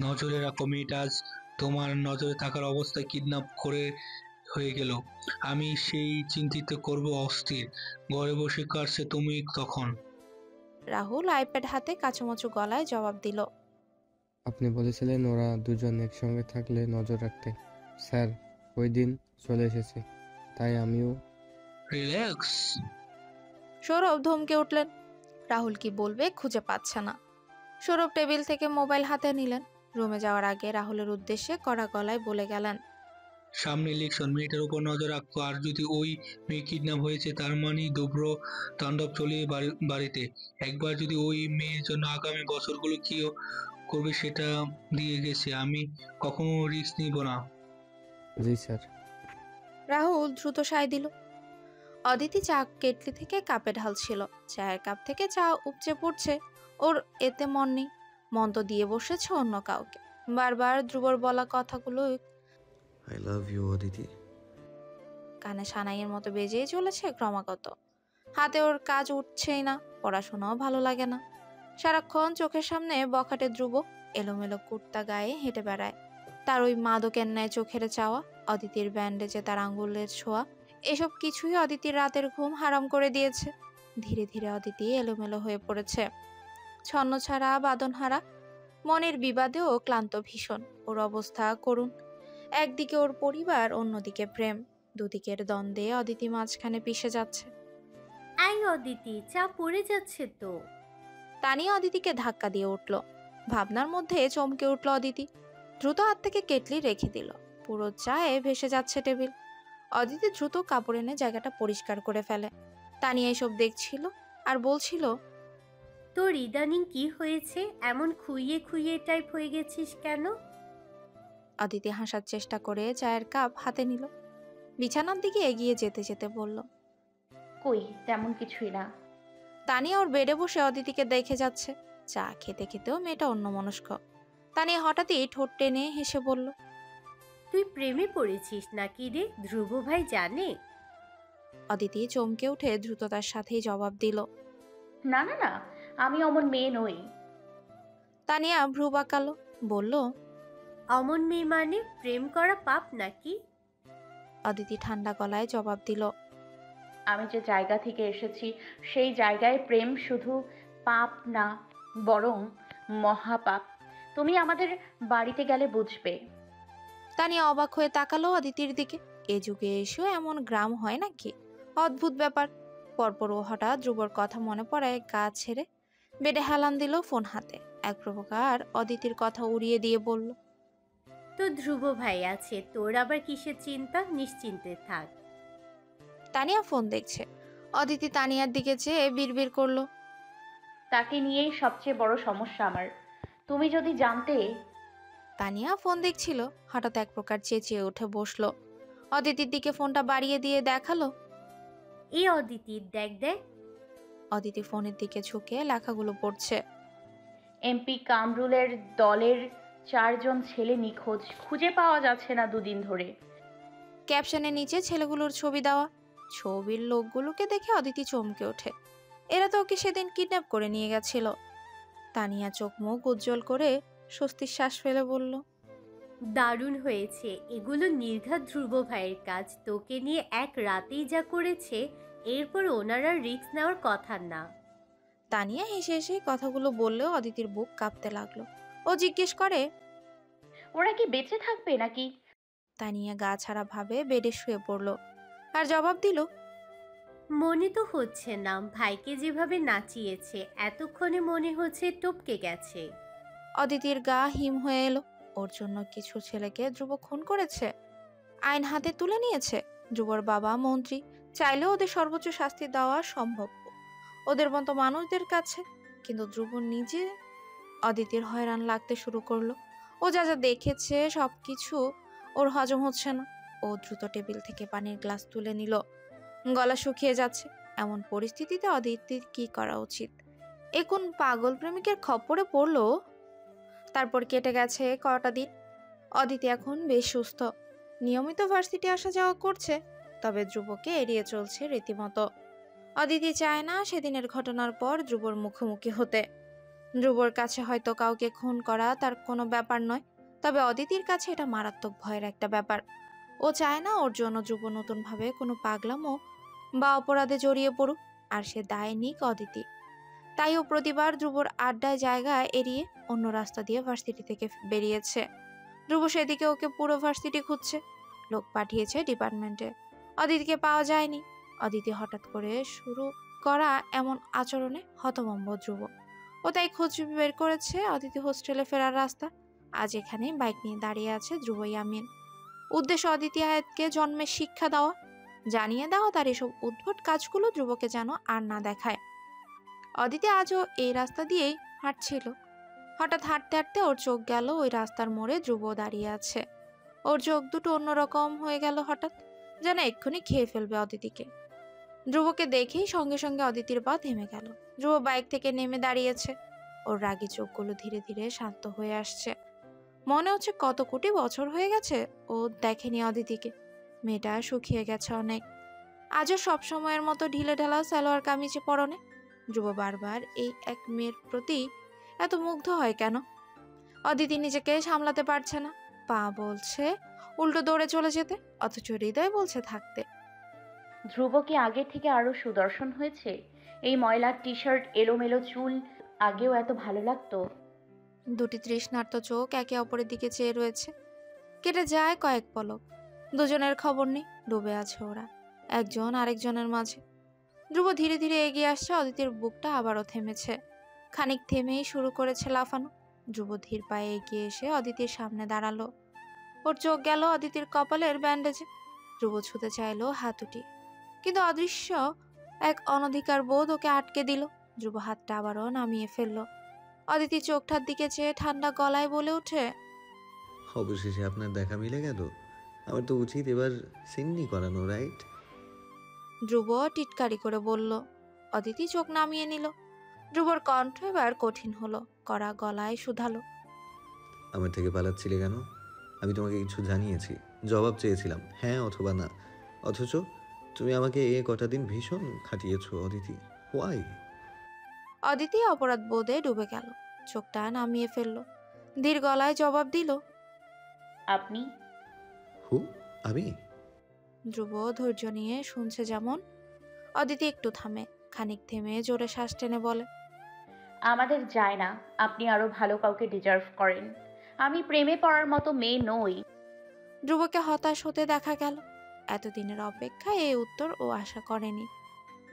নজরে রাখো, মেয়েটা আজ তোমার নজরে থাকার অবস্থায় কিডন্যাপ করে হয়ে গেল। আমি সেই চিন্তিত করব অস্থির। ঘরে বসে কাটছে তুমি তখন। রাহুল আইপ্যাড হাতে কাঁচুমাচু গলায় জবাব দিল। আপনি বলেছিলেন ওরা দুজন একসঙ্গে থাকলে নজর রাখতে। স্যার, ওই দিন চলে এসেছে, তাই আমিও। রিল্যাক্স। সৌরভ ধমকে উঠলেন। রাহুল কি বলবে খুঁজে পাচ্ছে না। সৌরভ টেবিল থেকে মোবাইল হাতে নিলেন। রুমে যাওয়ার আগে রাহুলের উদ্দেশ্যে কড়া গলায় বলে গেলেন, সামনে ইলেকশন, মেয়েটার উপর নজর রাখতো। আর যদি ওই মেয়ে কিডন্যাপ হয়েছে, তার মানে দুব্র তাণ্ডব চলে বাড়িতে। একবার যদি ওই মেয়ের জন্য আগামী বছরগুলো কি করবে সেটা দিয়ে গেছে। আমি কখনো রিস্ক নিব না। জি স্যার। রাহুল দ্রুত সায় দিল। অদিতি চা কেটলি থেকে কাপে ঢালছিল। চায়ের কাপ থেকে চা উপচে পড়ছে। ওর এতে মন নেই। মন তো দিয়ে বসেছে অন্য কাউকে। বারবার ধ্রুবর বলা কথাগুলো আই লাভ ইউ অদিতি। কানে সানাইয়ের মতো বেজেই চলেছে ক্রমাগত। হাতে ওর কাজ উঠছেই না, পড়াশোনাও ভালো লাগে না। সারাক্ষণ চোখের সামনে বখাটে ধ্রুব এলোমেলো কুর্তা গায়ে হেঁটে বেড়ায়। তার ওই মাদকের ন্যায় চোখের চাওয়া, অদিতির ব্যান্ডেজে তার আঙ্গুলের ছোঁয়া, এসব কিছুই অদিতির রাতের ঘুম হারাম করে দিয়েছে। ধীরে ধীরে অদিতি এলোমেলো হয়ে পড়েছে, ছন্নছাড়া বাঁধনহারা। মনের বিবাদেও ক্লান্ত ভীষণ। ওর অবস্থা করুণ। একদিকে ওর পরিবার, অন্যদিকে প্রেম। দুদিকের দ্বন্দ্বে অদিতি মাঝখানে পিষে যাচ্ছে। এই অদিতি, চা পড়ে যাচ্ছে তো। তানিয়া অদিতিকে ধাক্কা দিয়ে উঠল। ভাবনার মধ্যে চমকে উঠল অদিতি। দ্রুত হাত থেকে কেটলি রেখে দিল। পুরো চায়ে ভেসে যাচ্ছে টেবিল। অদিতি দ্রুত কাপড় এনে জায়গাটা পরিষ্কার করে ফেলে। তানিয়া এসব দেখছিল আর বলছিল, তোর ইদানিং কি হয়েছে? এমন খুইয়ে খুইয়ে টাইপ হয়ে গেছিস কেন? অদিতি হাসার চেষ্টা করে চায়ের কাপ হাতে নিল। বিছানার দিকে এগিয়ে যেতে যেতে বলল, কই, তেমন কিছুই না। তানিয়া ওর বেডে বসে অদিতিকে দেখে যাচ্ছে। চা খেতে খেতেও মেয়েটা অন্যমনস্ক। তানিয়া হঠাৎই ঠোঁট টেনে হেসে বলল, তুই প্রেমে পড়েছিস নাকি রে? ধ্রুব ভাই জানে? অদিতি চমকে উঠে দ্রুততার সাথেই জবাব দিল। না না না, আমি অমন মেয়ে নই। তানিয়া ভ্রু বাঁকালো, বলল, অমন মেয়ে মানে প্রেম করা পাপ নাকি? অদিতি ঠান্ডা গলায় জবাব দিল, আমি যে জায়গা থেকে এসেছি সেই জায়গায় প্রেম শুধু পাপ না, বরং মহাপাপ। তুমি আমাদের বাড়িতে গেলে বুঝবে। তানিয়া অবাক হয়ে তাকালো অদিতির দিকে। এ যুগে এসেও এমন গ্রাম হয় নাকি? অদ্ভুত ব্যাপার। পরপর ও হঠাৎ ধ্রুবর কথা মনে পড়ায় গা ছেড়ে বেডে হেলান দিল, ফোন হাতে। এক প্রকার অদিতির কথা উড়িয়ে দিয়ে বলল, তো ধ্রুব ভাই আছে, তোর আবার কিসের চিন্তা? নিশ্চিন্তে থাক। তানিয়া ফোন দেখছে। অদিতি তানিয়ার দিকে চেয়ে বিড়বিড় করলো, তাকে নিয়েই সবচেয়ে বড় সমস্যা আমার। তুমি যদি জানতে। তানিয়া ফোন দেখছিল। হঠাৎ এক প্রকার চেঁচিয়ে উঠে বসলো। অদিতির দিকে ফোনটা বাড়িয়ে দিয়ে দেখালো। এই অদিতি, দেখ দেখ। অদিতি ফোনের দিকে ঝুঁকে লেখাগুলো পড়ছে। এমপি কামরুলের দলের 4 জন ছেলে নিখোঁজ, খুঁজে পাওয়া যাচ্ছে না দুদিন ধরে। ক্যাপশনের নিচে ছেলেগুলোর ছবি দেওয়া। ছবির লোকগুলোকে দেখে অদিতি চমকে ওঠে। এরা তো ওকে সেদিন কিডন্যাপ করে নিয়ে গেছিল। তানিয়া চোখ মুখ উজ্জ্বল করে স্বস্তির শ্বাস ফেলে বলল, দারুণ হয়েছে। এগুলো নির্ঘাত ধ্রুব ভাইয়ের কাজ। তোকে নিয়ে এক রাতেই যা করেছে, এরপর ওনারা রিস্ক নেওয়ার কথা না। তানিয়া হেসে হেসে কথাগুলো বললেও অদিতির বুক কাঁপতে লাগলো। ও জিজ্ঞেস করে, ওরা কি বেঁচে থাকবে নাকি? তানিয়া গা ছাড়া ভাবে বেডে শুয়ে পড়ল আর জবাব দিল, মনে তো হচ্ছে না। ভাইকে যেভাবে নাচিয়েছে, এতক্ষণে মনে হচ্ছে টপকে গেছে। অদিতির গা হিম হয়ে এলো। ওর জন্য কিছু ছেলেকে ধ্রুব খুন করেছে, আইন হাতে তুলে নিয়েছে। ধ্রুবর বাবা মন্ত্রী, চাইলেও ওদের সর্বোচ্চ শাস্তি দেওয়া সম্ভব ওদের মতো মানুষদের কাছে। কিন্তু ধ্রুব নিজে। অদিতির হয়রান লাগতে শুরু করলো। ও যা যা দেখেছে সবকিছু ওর হজম হচ্ছে না। ও দ্রুত টেবিল থেকে পানির গ্লাস তুলে নিল। গলা শুকিয়ে যাচ্ছে। এমন পরিস্থিতিতে অদিতির কি করা উচিত? এ কোন পাগল প্রেমিকের খপ্পরে পড়লো? তারপর কেটে গেছে কটা দিন। অদিতি এখন বেশ সুস্থ। নিয়মিত ভার্সিটি আসা যাওয়া করছে, তবে ধ্রুবকে এড়িয়ে চলছে রীতিমতো। অদিতি চায় না সেদিনের ঘটনার পর ধ্রুবর মুখোমুখি হতে। ধ্রুবর কাছে হয়তো কাউকে খুন করা তার কোনো ব্যাপার নয়, তবে অদিতির কাছে এটা মারাত্মক ভয়ের একটা ব্যাপার। ও চায় না ওর জন্য ধ্রুব নতুনভাবে কোনো পাগলামো বা অপরাধে জড়িয়ে পড়ুক, আর সে দায় নিক অদিতি। তাই ও প্রতিবার ধ্রুবর আড্ডায় জায়গা এড়িয়ে অন্য রাস্তা দিয়ে ভার্সিটি থেকে বেরিয়েছে। ধ্রুব সেদিকে ওকে পুরো ভার্সিটি খুঁজছে, লোক পাঠিয়েছে ডিপার্টমেন্টে, অদিতিকে পাওয়া যায়নি। অদিতি হঠাৎ করে শুরু করা এমন আচরণে হতভম্ব ধ্রুব। ও তাই খোঁজ বের করেছে অদিতি হোস্টেলে ফেরার রাস্তা। আজ এখানে বাইক নিয়ে দাঁড়িয়ে আছে ধ্রুব ইয়ামিন। উদ্দেশ্য অদিতি আয়াতকে জন্মের শিক্ষা দেওয়া, জানিয়ে দেওয়া তার এসব উদ্ভট কাজগুলো ধ্রুবকে যেন আর না দেখায়। অদিতি আজও এই রাস্তা দিয়েই হাঁটছিল। হঠাৎ হাঁটতে হাঁটতে ওর চোখ গেল ওই রাস্তার মোড়ে ধ্রুব দাঁড়িয়ে আছে। ওর চোখ দুটো অন্যরকম হয়ে গেল হঠাৎ, যেন এক্ষুনি খেয়ে ফেলবে অদিতিকে। ধ্রুবকে দেখেই সঙ্গে সঙ্গে অদিতির পা থেমে গেল। ধ্রুব বাইক থেকে নেমে দাঁড়িয়েছে। ওর রাগী চোখগুলো ধীরে ধীরে শান্ত হয়ে আসছে। মনে হচ্ছে কত কোটি বছর হয়ে গেছে ও দেখেনি অদিতিকে। মেয়েটা শুকিয়ে গেছে অনেক। আজও সব সময়ের মতো ঢিলে ঢালা সালোয়ার কামিজে পরনে। ধ্রুব বারবার এই এক মেয়ের প্রতি এত মুগ্ধ হয় কেন? অদিতি নিজেকে সামলাতে পারছে না। পা বলছে উল্টো দৌড়ে চলে যেতে, অথচ হৃদয় বলছে থাকতে। ধ্রুব কি আগের থেকে আরো সুদর্শন হয়েছে? এই ময়লার টি শার্ট, এলোমেলো চুল আগেও এত ভালো লাগতো? দুটি তৃষ্ণার্ত চোখ একে অপরের দিকে চেয়ে রয়েছে। কেটে যায় কয়েক পলক। দুজনের খবর নেই, ডুবে আছে ওরা একজন আরেকজনের মাঝে। ধ্রুব ধীরে ধীরে এগিয়ে আসছে। অদিতির বুকটা আবারও থেমেছে। খানিক থেমেই শুরু করেছে লাফানো। ধ্রুব ধীর পায়ে এগিয়ে এসে অদিতির সামনে দাঁড়ালো। ওর চোখ গেল অদিতির কপালের ব্যান্ডেজে। ধ্রুব ছুতে চাইলো হাতুটি, কিন্তু অদৃশ্য এক অনধিকার বোধ ওকে আটকে দিল। ধ্রুব হাতটা আবারও নামিয়ে ফেললো। অদিতি চোখটার দিকে চেয়ে ঠান্ডা গলায় বলে ওঠে, অবশেষে আপনার দেখা মিলে গেল। আমার তো উচিত এবার সিন্নি করানো, রাইট? ধ্রুব টিটকারি করে বলল। অদিতি চোখ নামিয়ে নিল। ধ্রুবর কণ্ঠ এবার কঠিন হলো, কড়া গলায় শুধালো, আমার থেকে পালাচ্ছিলে কেন? আমি তোমাকে কিছু জানিয়েছি, জবাব চেয়েছিলাম, হ্যাঁ অথবা না। অথচ তুমি আমাকে এ কটা দিন ভীষণ খাটিয়েছো অদিতি। হোয়াই? অদিতি অপরাধ বোধে ডুবে গেল। চোখটা নামিয়ে ফেললো। ধীর গলায় জবাব দিল, আপনি? হু? আমি? ধ্রুব ধৈর্য নিয়ে শুনছে যেমন। অদিতি একটু থামে, খানিক থেমে জোরে শ্বাস টেনে বলে, আমাদের যায় না। আপনি আরো ভালো কাউকে ডিজার্ভ করেন। আমি প্রেমে পড়ার মতো মেয়ে নই। ধ্রুবকে হতাশ হতে দেখা গেল। এতদিনের অপেক্ষায় এই উত্তর ও আশা করেনি।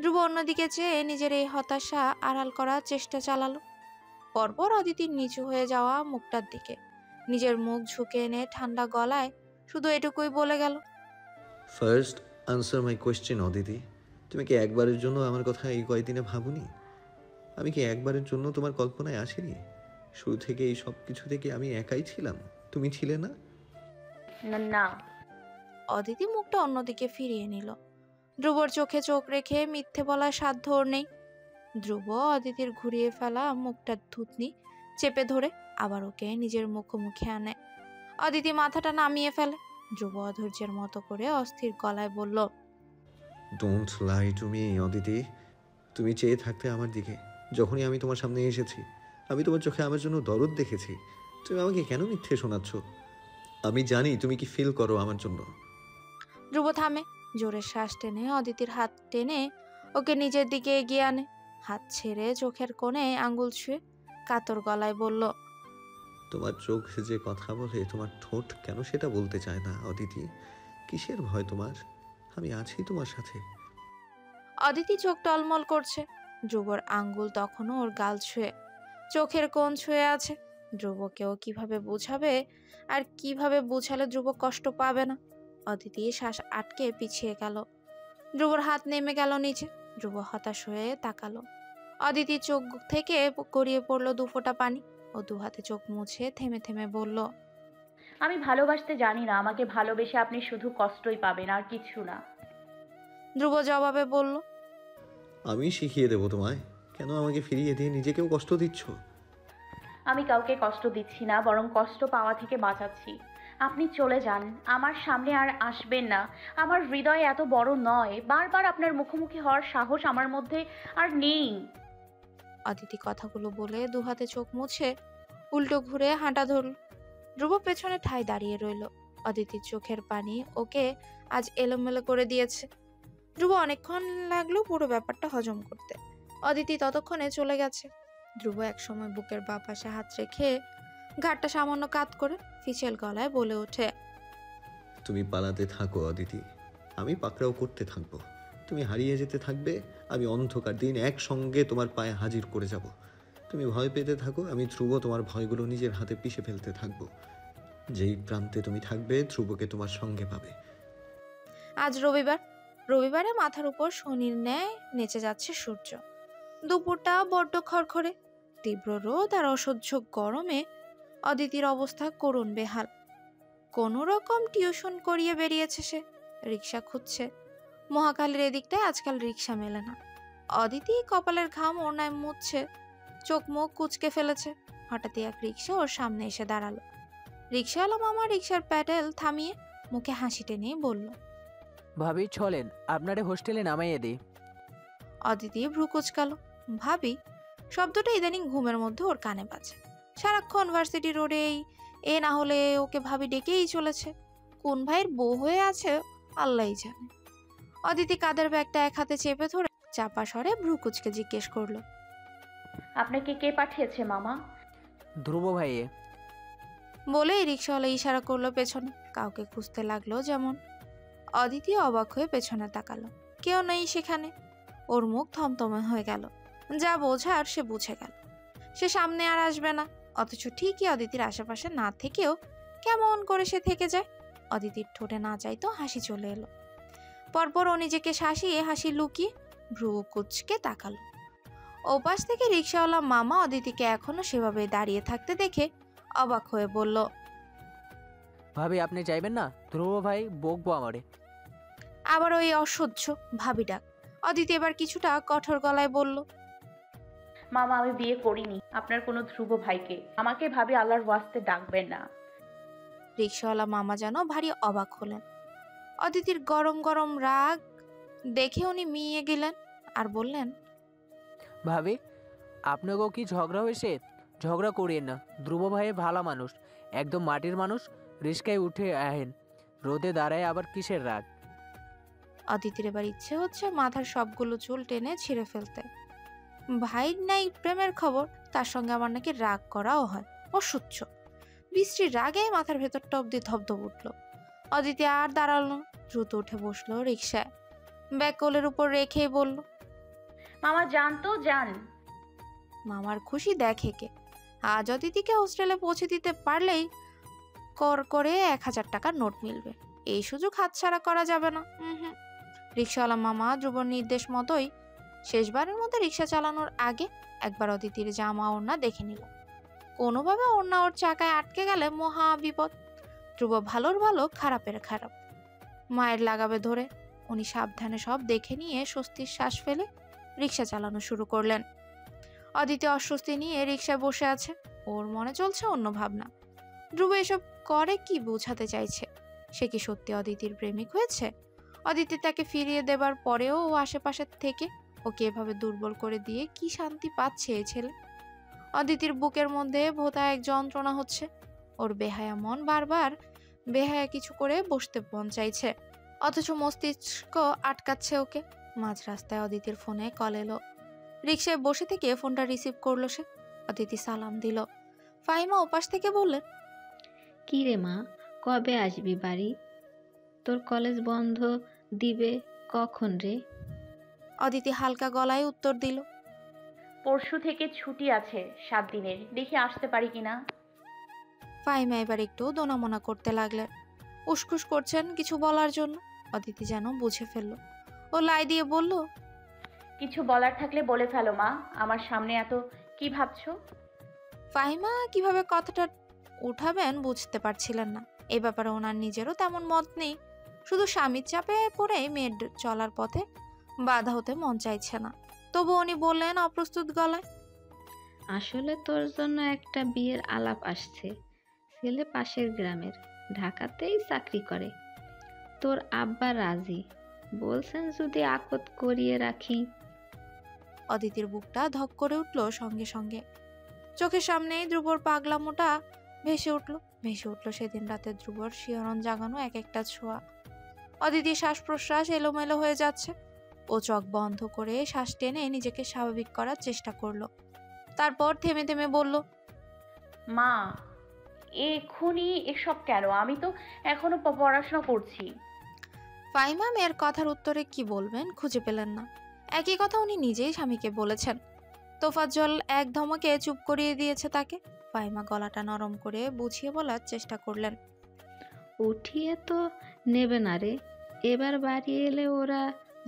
ধ্রুব অন্যদিকে চেয়ে নিজের এই হতাশা আড়াল করার চেষ্টা চালালো। পরপর অদিতির নিচু হয়ে যাওয়া মুখটার দিকে নিজের মুখ ঝুঁকে এনে ঠান্ডা গলায় শুধু এটুকুই বলে গেল, first answer my question Aditi. তুমি কি একবারের জন্য আমার কথা এই কয়েকদিনে ভাবুনি? আমি কি একবারের জন্য তোমার কল্পনায় আসিনি? শুরু থেকে এই সব কিছু থেকে আমি একাই ছিলাম, তুমি ছিলে না। না। অদিতি মুখটা অন্যদিকে ফিরিয়ে নিল। ধ্রুবর চোখে চোখ রেখে মিথ্যে বলার সাধ্য ওর নেই। ধ্রুব অদিতির ঘুরিয়ে ফেলা মুখটার থুতনি চেপে ধরে আবার ওকে নিজের মুখোমুখি আনে। অদিতি মাথাটা নামিয়ে ফেলে। ধ্রুব অধৈর্যের মতো করে অস্থির গলায় বলল, don't lie to me Aditi. তুমি চেয়ে থাকতে আমার দিকে। যখনই আমি তোমার সামনে এসেছি, আমি তোমার চোখে আমার জন্য দরদ দেখেছি। তুমি আমাকে কেন মিথ্যে শোনাচ্ছ? আমি জানি তুমি কি ফিল করো আমার জন্য। ধ্রুব থামে, জোরে শ্বাস টেনে অদিতির হাত টেনে ওকে নিজের দিকে এগিয়ে আনে। হাত ছেড়ে চোখের কোণে আঙ্গুল ছুঁয়ে কাতর গলায় বলল, তোমার চোখ যে কথা বলে, তোমার ঠোঁট কেন সেটা বলতে চায় না অদিতি? কিসের ভয় তোমার? আমি আছি তোমার সাথে। অদিতি চোখ টলমল করছে। ধ্রুবর আঙ্গুল তখনও ওর গাল ছুঁয়ে, চোখের কোণ ছুঁয়ে আছে। ধ্রুবকেও কিভাবে বুঝাবে, আর কিভাবে বুঝালে ধ্রুব কষ্ট পাবে না? অদিতি শ্বাস আটকে পিছিয়ে গেল। ধ্রুবর হাত নেমে গেল নিচে। ধ্রুব হতাশ হয়ে তাকালো। অদিতির চোখ থেকে গড়িয়ে পড়লো দুফোঁটা পানি। ও দু হাতে চোখ মুছে থেমে থেমে বলল, আমি ভালোবাসতে জানি না। আমাকে ভালোবেসে আপনি শুধু কষ্টই পাবেন, আর কিছু না। ধ্রুব জবাবে বলল, আমি শিখিয়ে দেবো তোমায়। কেন আমাকে ফিরিয়ে দিয়ে নিজেকেও কষ্ট দিচ্ছ? আমি কাউকে কষ্ট দিচ্ছি না, বরং কষ্ট পাওয়া থেকে বাঁচাচ্ছি। আপনি চলে যান, আমার সামনে আর আসবেন না। আমার হৃদয় এত বড় নয়, বারবার আপনার মুখোমুখি হওয়ার সাহস আমার মধ্যে আর নেই। অদিতি কথাগুলো বলে দুহাতে চোখ মুছে উল্টো ঘুরে হাঁটা ধরল। ধ্রুব পেছনে ঠায় দাঁড়িয়ে রইল। অদিতির চোখের পানি ওকে আজ এলোমেলো করে দিয়েছে। ধ্রুব অনেকক্ষণ লাগলো পুরো ব্যাপারটা হজম করতে। অদিতি ততক্ষণে চলে গেছে। ধ্রুব একসময় বুকের বাঁ পাশে হাত রেখে ঘাটটা সামান্য কাত করে ফিচেল গলায় বলে ওঠে, তুমি পালাতে থাকো অদিতি, আমি পাকড়াও করতে থাকবো। তুমি হারিয়ে যেতে থাকবে, আমি অন্ধকার দিন একসঙ্গে তোমার পায়ে হাজির করে যাব। তুমি ভয় পেতে থাকো, আমি ধ্রুব তোমার ভয়গুলো নিজের হাতে পিষে ফেলতে থাকবো। যেই প্রান্তে তুমি থাকবে, ধ্রুবকে তোমার সঙ্গে পাবে। আজ রবিবার। রবিবারে মাথার উপর শনির ন্যায় নেচে যাচ্ছে সূর্য। দুপুরটা বড্ড খড়খড়ে। তীব্র রোদ আর অসহ্য গরমে অদিতির অবস্থা করুণ বেহাল। কোনো রকম টিউশন করিয়ে বেরিয়েছে সে। রিক্সা খুঁজছে। মহাকালের এদিকটায় আজকাল রিক্সা মেলে না। অদিতি কপালের ঘাম ওড়নায় মুছছে, চোখ মুখ কুঁচকে ফেলেছে। হঠাৎই এক রিক্সা ওর সামনে এসে দাঁড়ালো। রিক্সাওয়ালা মামা রিক্সার প্যাডেল থামিয়ে মুখে হাসি টেনেই বলল, ভাবি চলেন, আপনারে হোস্টেলে নামাইয়ে দিই। অদিতি ভ্রু কুচকালো। ভাবি শব্দটা ইদানিং ঘুমের মধ্যে ওর কানে বাজে। সারাক্ষণ ভার্সিটি রোডেই এ না হলে ওকে ভাবি ডেকেই চলেছে। কোন ভাইয়ের বউ হয়ে আছে আল্লাহই জানে। অদিতি কাদের ব্যাগটা এক হাতে চেপে ধরে চাপা স্বরে ভ্রু কুচকে জিজ্ঞেস করলো, আপনাকে কে পাঠিয়েছে মামা? ধ্রুব ভাইয়ে। বলেই রিক্সাওয়ালা ইশারা করলো পেছনে। কাউকে খুঁজতে লাগলো যেমন। অদিতি অবাক হয়ে পেছনে তাকালো। কেউ নেই সেখানে। ওর মুখ থমথমে হয়ে গেল। যা বোঝার সে বুঝে গেল। সে সামনে আর আসবে না। অথচ ঠিকই অদিতির আশেপাশে না থেকেও কেমন করে সে থেকে যায়। অদিতির ঠোঁটে না চাইতো হাসি চলে এলো। পরপর ও নিজেকে শাসিয়ে হাসি লুকিয়ে ভ্রু কুচকে তাকালো। ওপাশ থেকে রিক্সাওয়ালা মামা অদিতিকে এখনো সেভাবে দাঁড়িয়ে থাকতে দেখে অবাক হয়ে বলল, ভাবি আপনি যাইবেন না? ধ্রুব ভাই বকবো আমারে। আবার ওই অসহ্য ভাবি ডাক। অদিতি এবার কিছুটা কঠোর গলায় বলল, মামা আমি বিয়ে করিনি আপনার কোনো ধ্রুব ভাইকে। আমাকে ভাবি আল্লাহর ওয়াস্তে ডাকবেন না। রিক্সাওয়ালা মামা যেন ভারী অবাক হলেন। অদিতির গরম গরম রাগ দেখে উনি মিয়ে গেলেন আর বললেন, ভাবি আপনাকেও কি ঝগড়া হয়েছে? ঝগড়া করিয়েন না, ধ্রুব ভাইয়ে ভালো মানুষ, একদম মাটির মানুষ। রিস্কায় উঠে আহেন, রোদে দাঁড়ায় আবার কিসের রাগ? অদিতির এবার ইচ্ছে হচ্ছে মাথার সবগুলো চুল টেনে ছিঁড়ে ফেলতে। ভাইয়ের নাই প্রেমের খবর, তার সঙ্গে আমার নাকি রাগ করাও হয়। অসহ্য। বৃষ্টির রাগে মাথার ভেতরটা অব্দি ধবধব উঠল। অদিতি আর দাঁড়ালো না, দ্রুত উঠে বসলো রিক্সায়। ব্যাগ কোলের উপর রেখেই বলল, মামা যান তো যান। মামার খুশি দেখে কে। আজ অদিতিকে হোস্টেলে পৌঁছে দিতে পারলেই কর করে 1000 টাকার নোট মিলবে। এই সুযোগ হাতছাড়া করা যাবে না। রিক্সাওয়ালা মামা ধ্রুবর নির্দেশ মতোই শেষবারের মতো রিক্সা চালানোর আগে একবার অদিতির জামা ওড়না দেখে নিল। কোনোভাবে ওড়না ওর চাকায় আটকে গেলে মহা বিপদ। ধ্রুব ভালোর ভালো খারাপের খারাপ। মায়ের লাগাবে ধরে উনি সাবধানে সব দেখে নিয়ে স্বস্তির শ্বাস ফেলে রিক্সা চালানো শুরু করলেন। অদিতি অস্বস্তি নিয়ে রিক্সায় বসে আছে। ওর মনে চলছে অন্য ভাবনা। ধ্রুব এসব করে কি বোঝাতে চাইছে? সে কি সত্যি অদিতির প্রেমিক হয়েছে? অদিতি তাকে ফিরিয়ে দেবার পরেও ও আশেপাশে থেকে ওকে এভাবে দুর্বল করে দিয়ে কি শান্তি পাচ্ছে এই ছেলে? অদিতির বুকের মধ্যে ভোঁতা এক যন্ত্রণা হচ্ছে। ওর বেহায়া মন বারবার বেহায়া কিছু করে বসতে মন চাইছে, অথচ মস্তিষ্ক আটকাচ্ছে ওকে। মাঝ রাস্তায় অদিতির ফোনে কল এলো। রিক্সায় বসে থেকে ফোনটা রিসিভ করলো সে। অদিতি সালাম দিল। ফাহিমা ওপাশ থেকে বললেন, কি রে মা, কবে আসবি বাড়ি? তোর কলেজ বন্ধ দিবে কখন রে? অদিতি হালকা গলায় উত্তর দিল, পরশু থেকে ছুটি আছে 7 দিনের, দেখি আসতে পারি কিনা। ফাহিমা এবার একটু দোনামোনা করতে লাগলেন। উসখুস করছেন কিছু বলার জন্য। অদিতি যেন বুঝে ফেলল। ও লাই দিয়ে বলল, কিছু বলার থাকলে বলে ফেলো মা, আমার সামনে এত কি ভাবছো? ফাহিমা কিভাবে কথাটা উঠাবেন বুঝতে পারছিলেন না। এ ব্যাপারে ওনার নিজেরও তেমন মত নেই। শুধু স্বামীর চাপে পড়ে মেয়ের চলার পথে বাধা হতে মন চাইছে না। তবু উনি বললেন অপ্রস্তুত গলায়, আসলে তোর জন্য একটা বিয়ের আলাপ আসছে। ছেলে পাশের গ্রামের, ঢাকাতেই চাকরি করে। তোর আব্বা রাজি, বলছেন যদি আকত করিয়ে রাখি। অদিতির বুকটা ধক করে উঠল সঙ্গে সঙ্গে। চোখের সামনেই ধ্রুবর পাগলামোটা ভেসে উঠল সেদিন রাতে ধ্রুবর শিহরণ জাগানো এক একটা ছোঁয়া। অদিতির শ্বাস প্রশ্বাস এলোমেলো হয়ে যাচ্ছে। ও চোখ বন্ধ করে শ্বাস টেনে নিজেকে স্বাভাবিক করার চেষ্টা করলো। তারপর থেমে থেমে বলল, মা, এক্ষুনি এসব কেন? আমি তো এখনো পড়াশোনা করছি। ফাহিমা মেয়ের কথার উত্তরে কি বলবেন খুঁজে পেলেন না। একই কথা উনি নিজেই স্বামীকে বলেছেন। তোফাজ্জল এক ধমকে চুপ করিয়ে দিয়েছে তাকে। ফাহিমা গলাটা নরম করে বুঝিয়ে বলার চেষ্টা করলেন, উঠিয়ে তো নেবে না রে। এবার বাড়ি এলে ওরা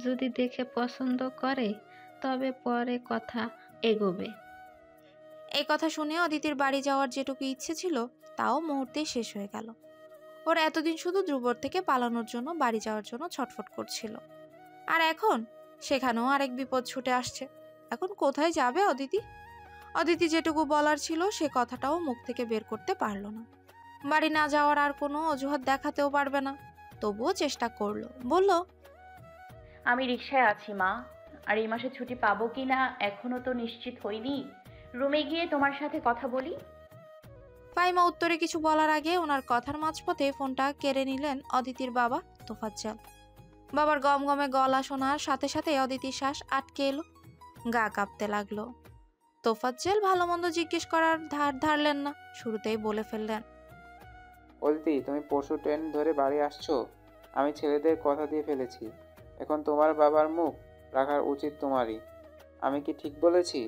যদি দেখে পছন্দ করে তবে পরে কথা এগোবে। এই কথা শুনে অদিতির বাড়ি যাওয়ার যেটুকু ইচ্ছে ছিল তাও মুহূর্তেই শেষ হয়ে গেল। ওরা এতদিন শুধু ধ্রুবর থেকে পালানোর জন্য বাড়ি যাওয়ার জন্য ছটফট করছিল, আর এখন সেখানেও আরেক বিপদ ছুটে আসছে। এখন কোথায় যাবে অদিতি? অদিতি যেটুকু বলার ছিল সে কথাটাও মুখ থেকে বের করতে পারল না। বাড়ি না যাওয়ার আর কোনো অজুহাত দেখাতেও পারবে না। তবুও চেষ্টা করলো, বলল, আমি রিকশায় আছি মা, আর এই মাসে ছুটি পাবো কি না এখনো তো নিশ্চিত হইনি। রুমে গিয়ে তোমার সাথে কথা বলি। ফাহিমা উত্তরে কিছু বলার আগে ওনার কথার মাঝপথে ফোনটা কেড়ে নিলেন অদিতির বাবা তোফাজ্জল। বাবার গমগমে গলা শোনার সাথে সাথে অদিতির শ্বাস আটকে এলো, গা কাঁপতে লাগলো। তোফাজ্জল ভালো মন্দ জিজ্ঞেস করার ধার ধারলেন না, শুরুতেই বলে ফেললেন, অদিতি, তুমি পরশু ট্রেন ধরে বাড়ি আসছো। আমি ছেলেদের কথা দিয়ে ফেলেছি। এখন তোমার বাবার মুখ রাখার উচিত তোমারই। আমি কি ঠিক বলেছি?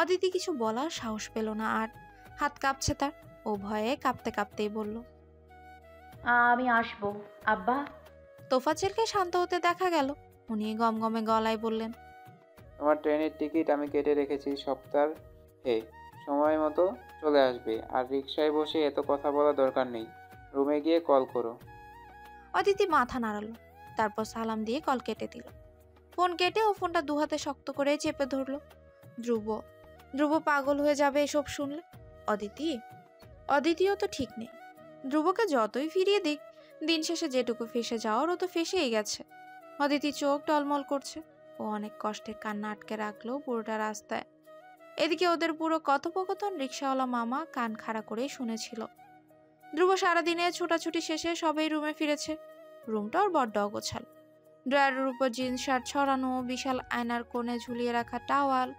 অদিতি কিছু বলার সাহস পেল না, আর হাত কাঁপছে তার। ও ভয়ে কাঁপতে কাঁপতেই বলল, আমি আসবো আব্বা। তোফাজ্জলকে শান্ত হতে দেখা গেল। উনি গমগমে গলায় বললেন, তোমার ট্রেনের টিকিট আমি কেটে রেখেছি সপ্তাহে। সময় মতো চলে আসবে। আর রিকশায় বসে এত কথা বলা দরকার নেই। রুমে গিয়ে কল করো। অদিতি মাথা নাড়ালো, তারপর সালাম দিয়ে কল কেটে দিল। ফোন কেটে ও ফোনটা দুহাতে শক্ত করে চেপে ধরলো। ধ্রুব পাগল হয়ে যাবে এসব শুনলে। অদিতিও তো ঠিক নেই। ধ্রুবকে যতই ফিরিয়ে দিক, দিন শেষে যেটুকু ফেসে যাওয়ার ও তো ফেসেই গেছে। অদিতি চোখ টলমল করছে। ও অনেক কষ্টে কান্না আটকে রাখলো পুরোটা রাস্তায়। এদিকে ওদের পুরো কথোপকথন রিক্সাওয়ালা মামা কান খাড়া করে শুনেছিল। ধ্রুব সারাদিনে ছোটাছুটি শেষে সবাই রুমে ফিরেছে। রুমটা ওর বড্ড অগোছাল। ড্রয়ারের উপর জিন্স শার্ট ছড়ানো, বিশাল আয়নার কোণে ঝুলিয়ে রাখা টাওয়াল,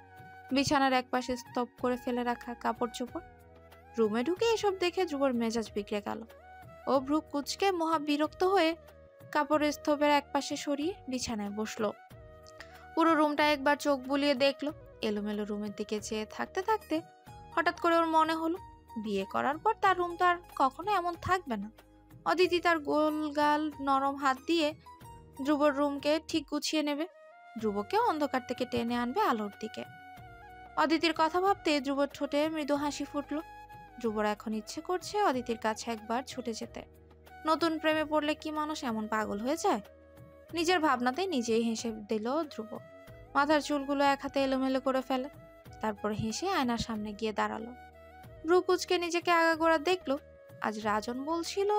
বিছানার একপাশে স্তব করে ফেলে রাখা কাপড় চোপড়। রুমে ঢুকে এসব দেখে ধ্রুবর মেজাজ বিগড়ে গেল। ও ভ্রু কুচকে মহা বিরক্ত হয়ে কাপড়ের স্তবের একপাশে সরিয়ে বিছানায় বসলো। পুরো রুমটা একবার চোখ বুলিয়ে দেখলো। এলোমেলো রুমের দিকে চেয়ে থাকতে থাকতে হঠাৎ করে ওর মনে হলো, বিয়ে করার পর তার রুম তো আর কখনো এমন থাকবে না। অদিতি তার গোল গাল নরম হাত দিয়ে ধ্রুবর রুমকে ঠিক গুছিয়ে নেবে, ধ্রুবকে অন্ধকার থেকে টেনে আনবে আলোর দিকে। অদিতির কথা ভাবতে ধ্রুবর ঠোঁটে মৃদু হাসি ফুটল। ধ্রুবর এখন ইচ্ছে করছে অদিতির কাছে একবার ছুটে যেতে। নতুন প্রেমে পড়লে কি মানুষ এমন পাগল হয়ে যায়? নিজের ভাবনাতেই নিজেই হেসে দিল ধ্রুব। মাথার চুলগুলো এক হাতে এলোমেলো করে ফেলে, তারপর হেসে আয়নার সামনে গিয়ে দাঁড়ালো। ভ্রু কুচকে নিজেকে আগাগোড়া দেখলো। আজ রাজন বলছিল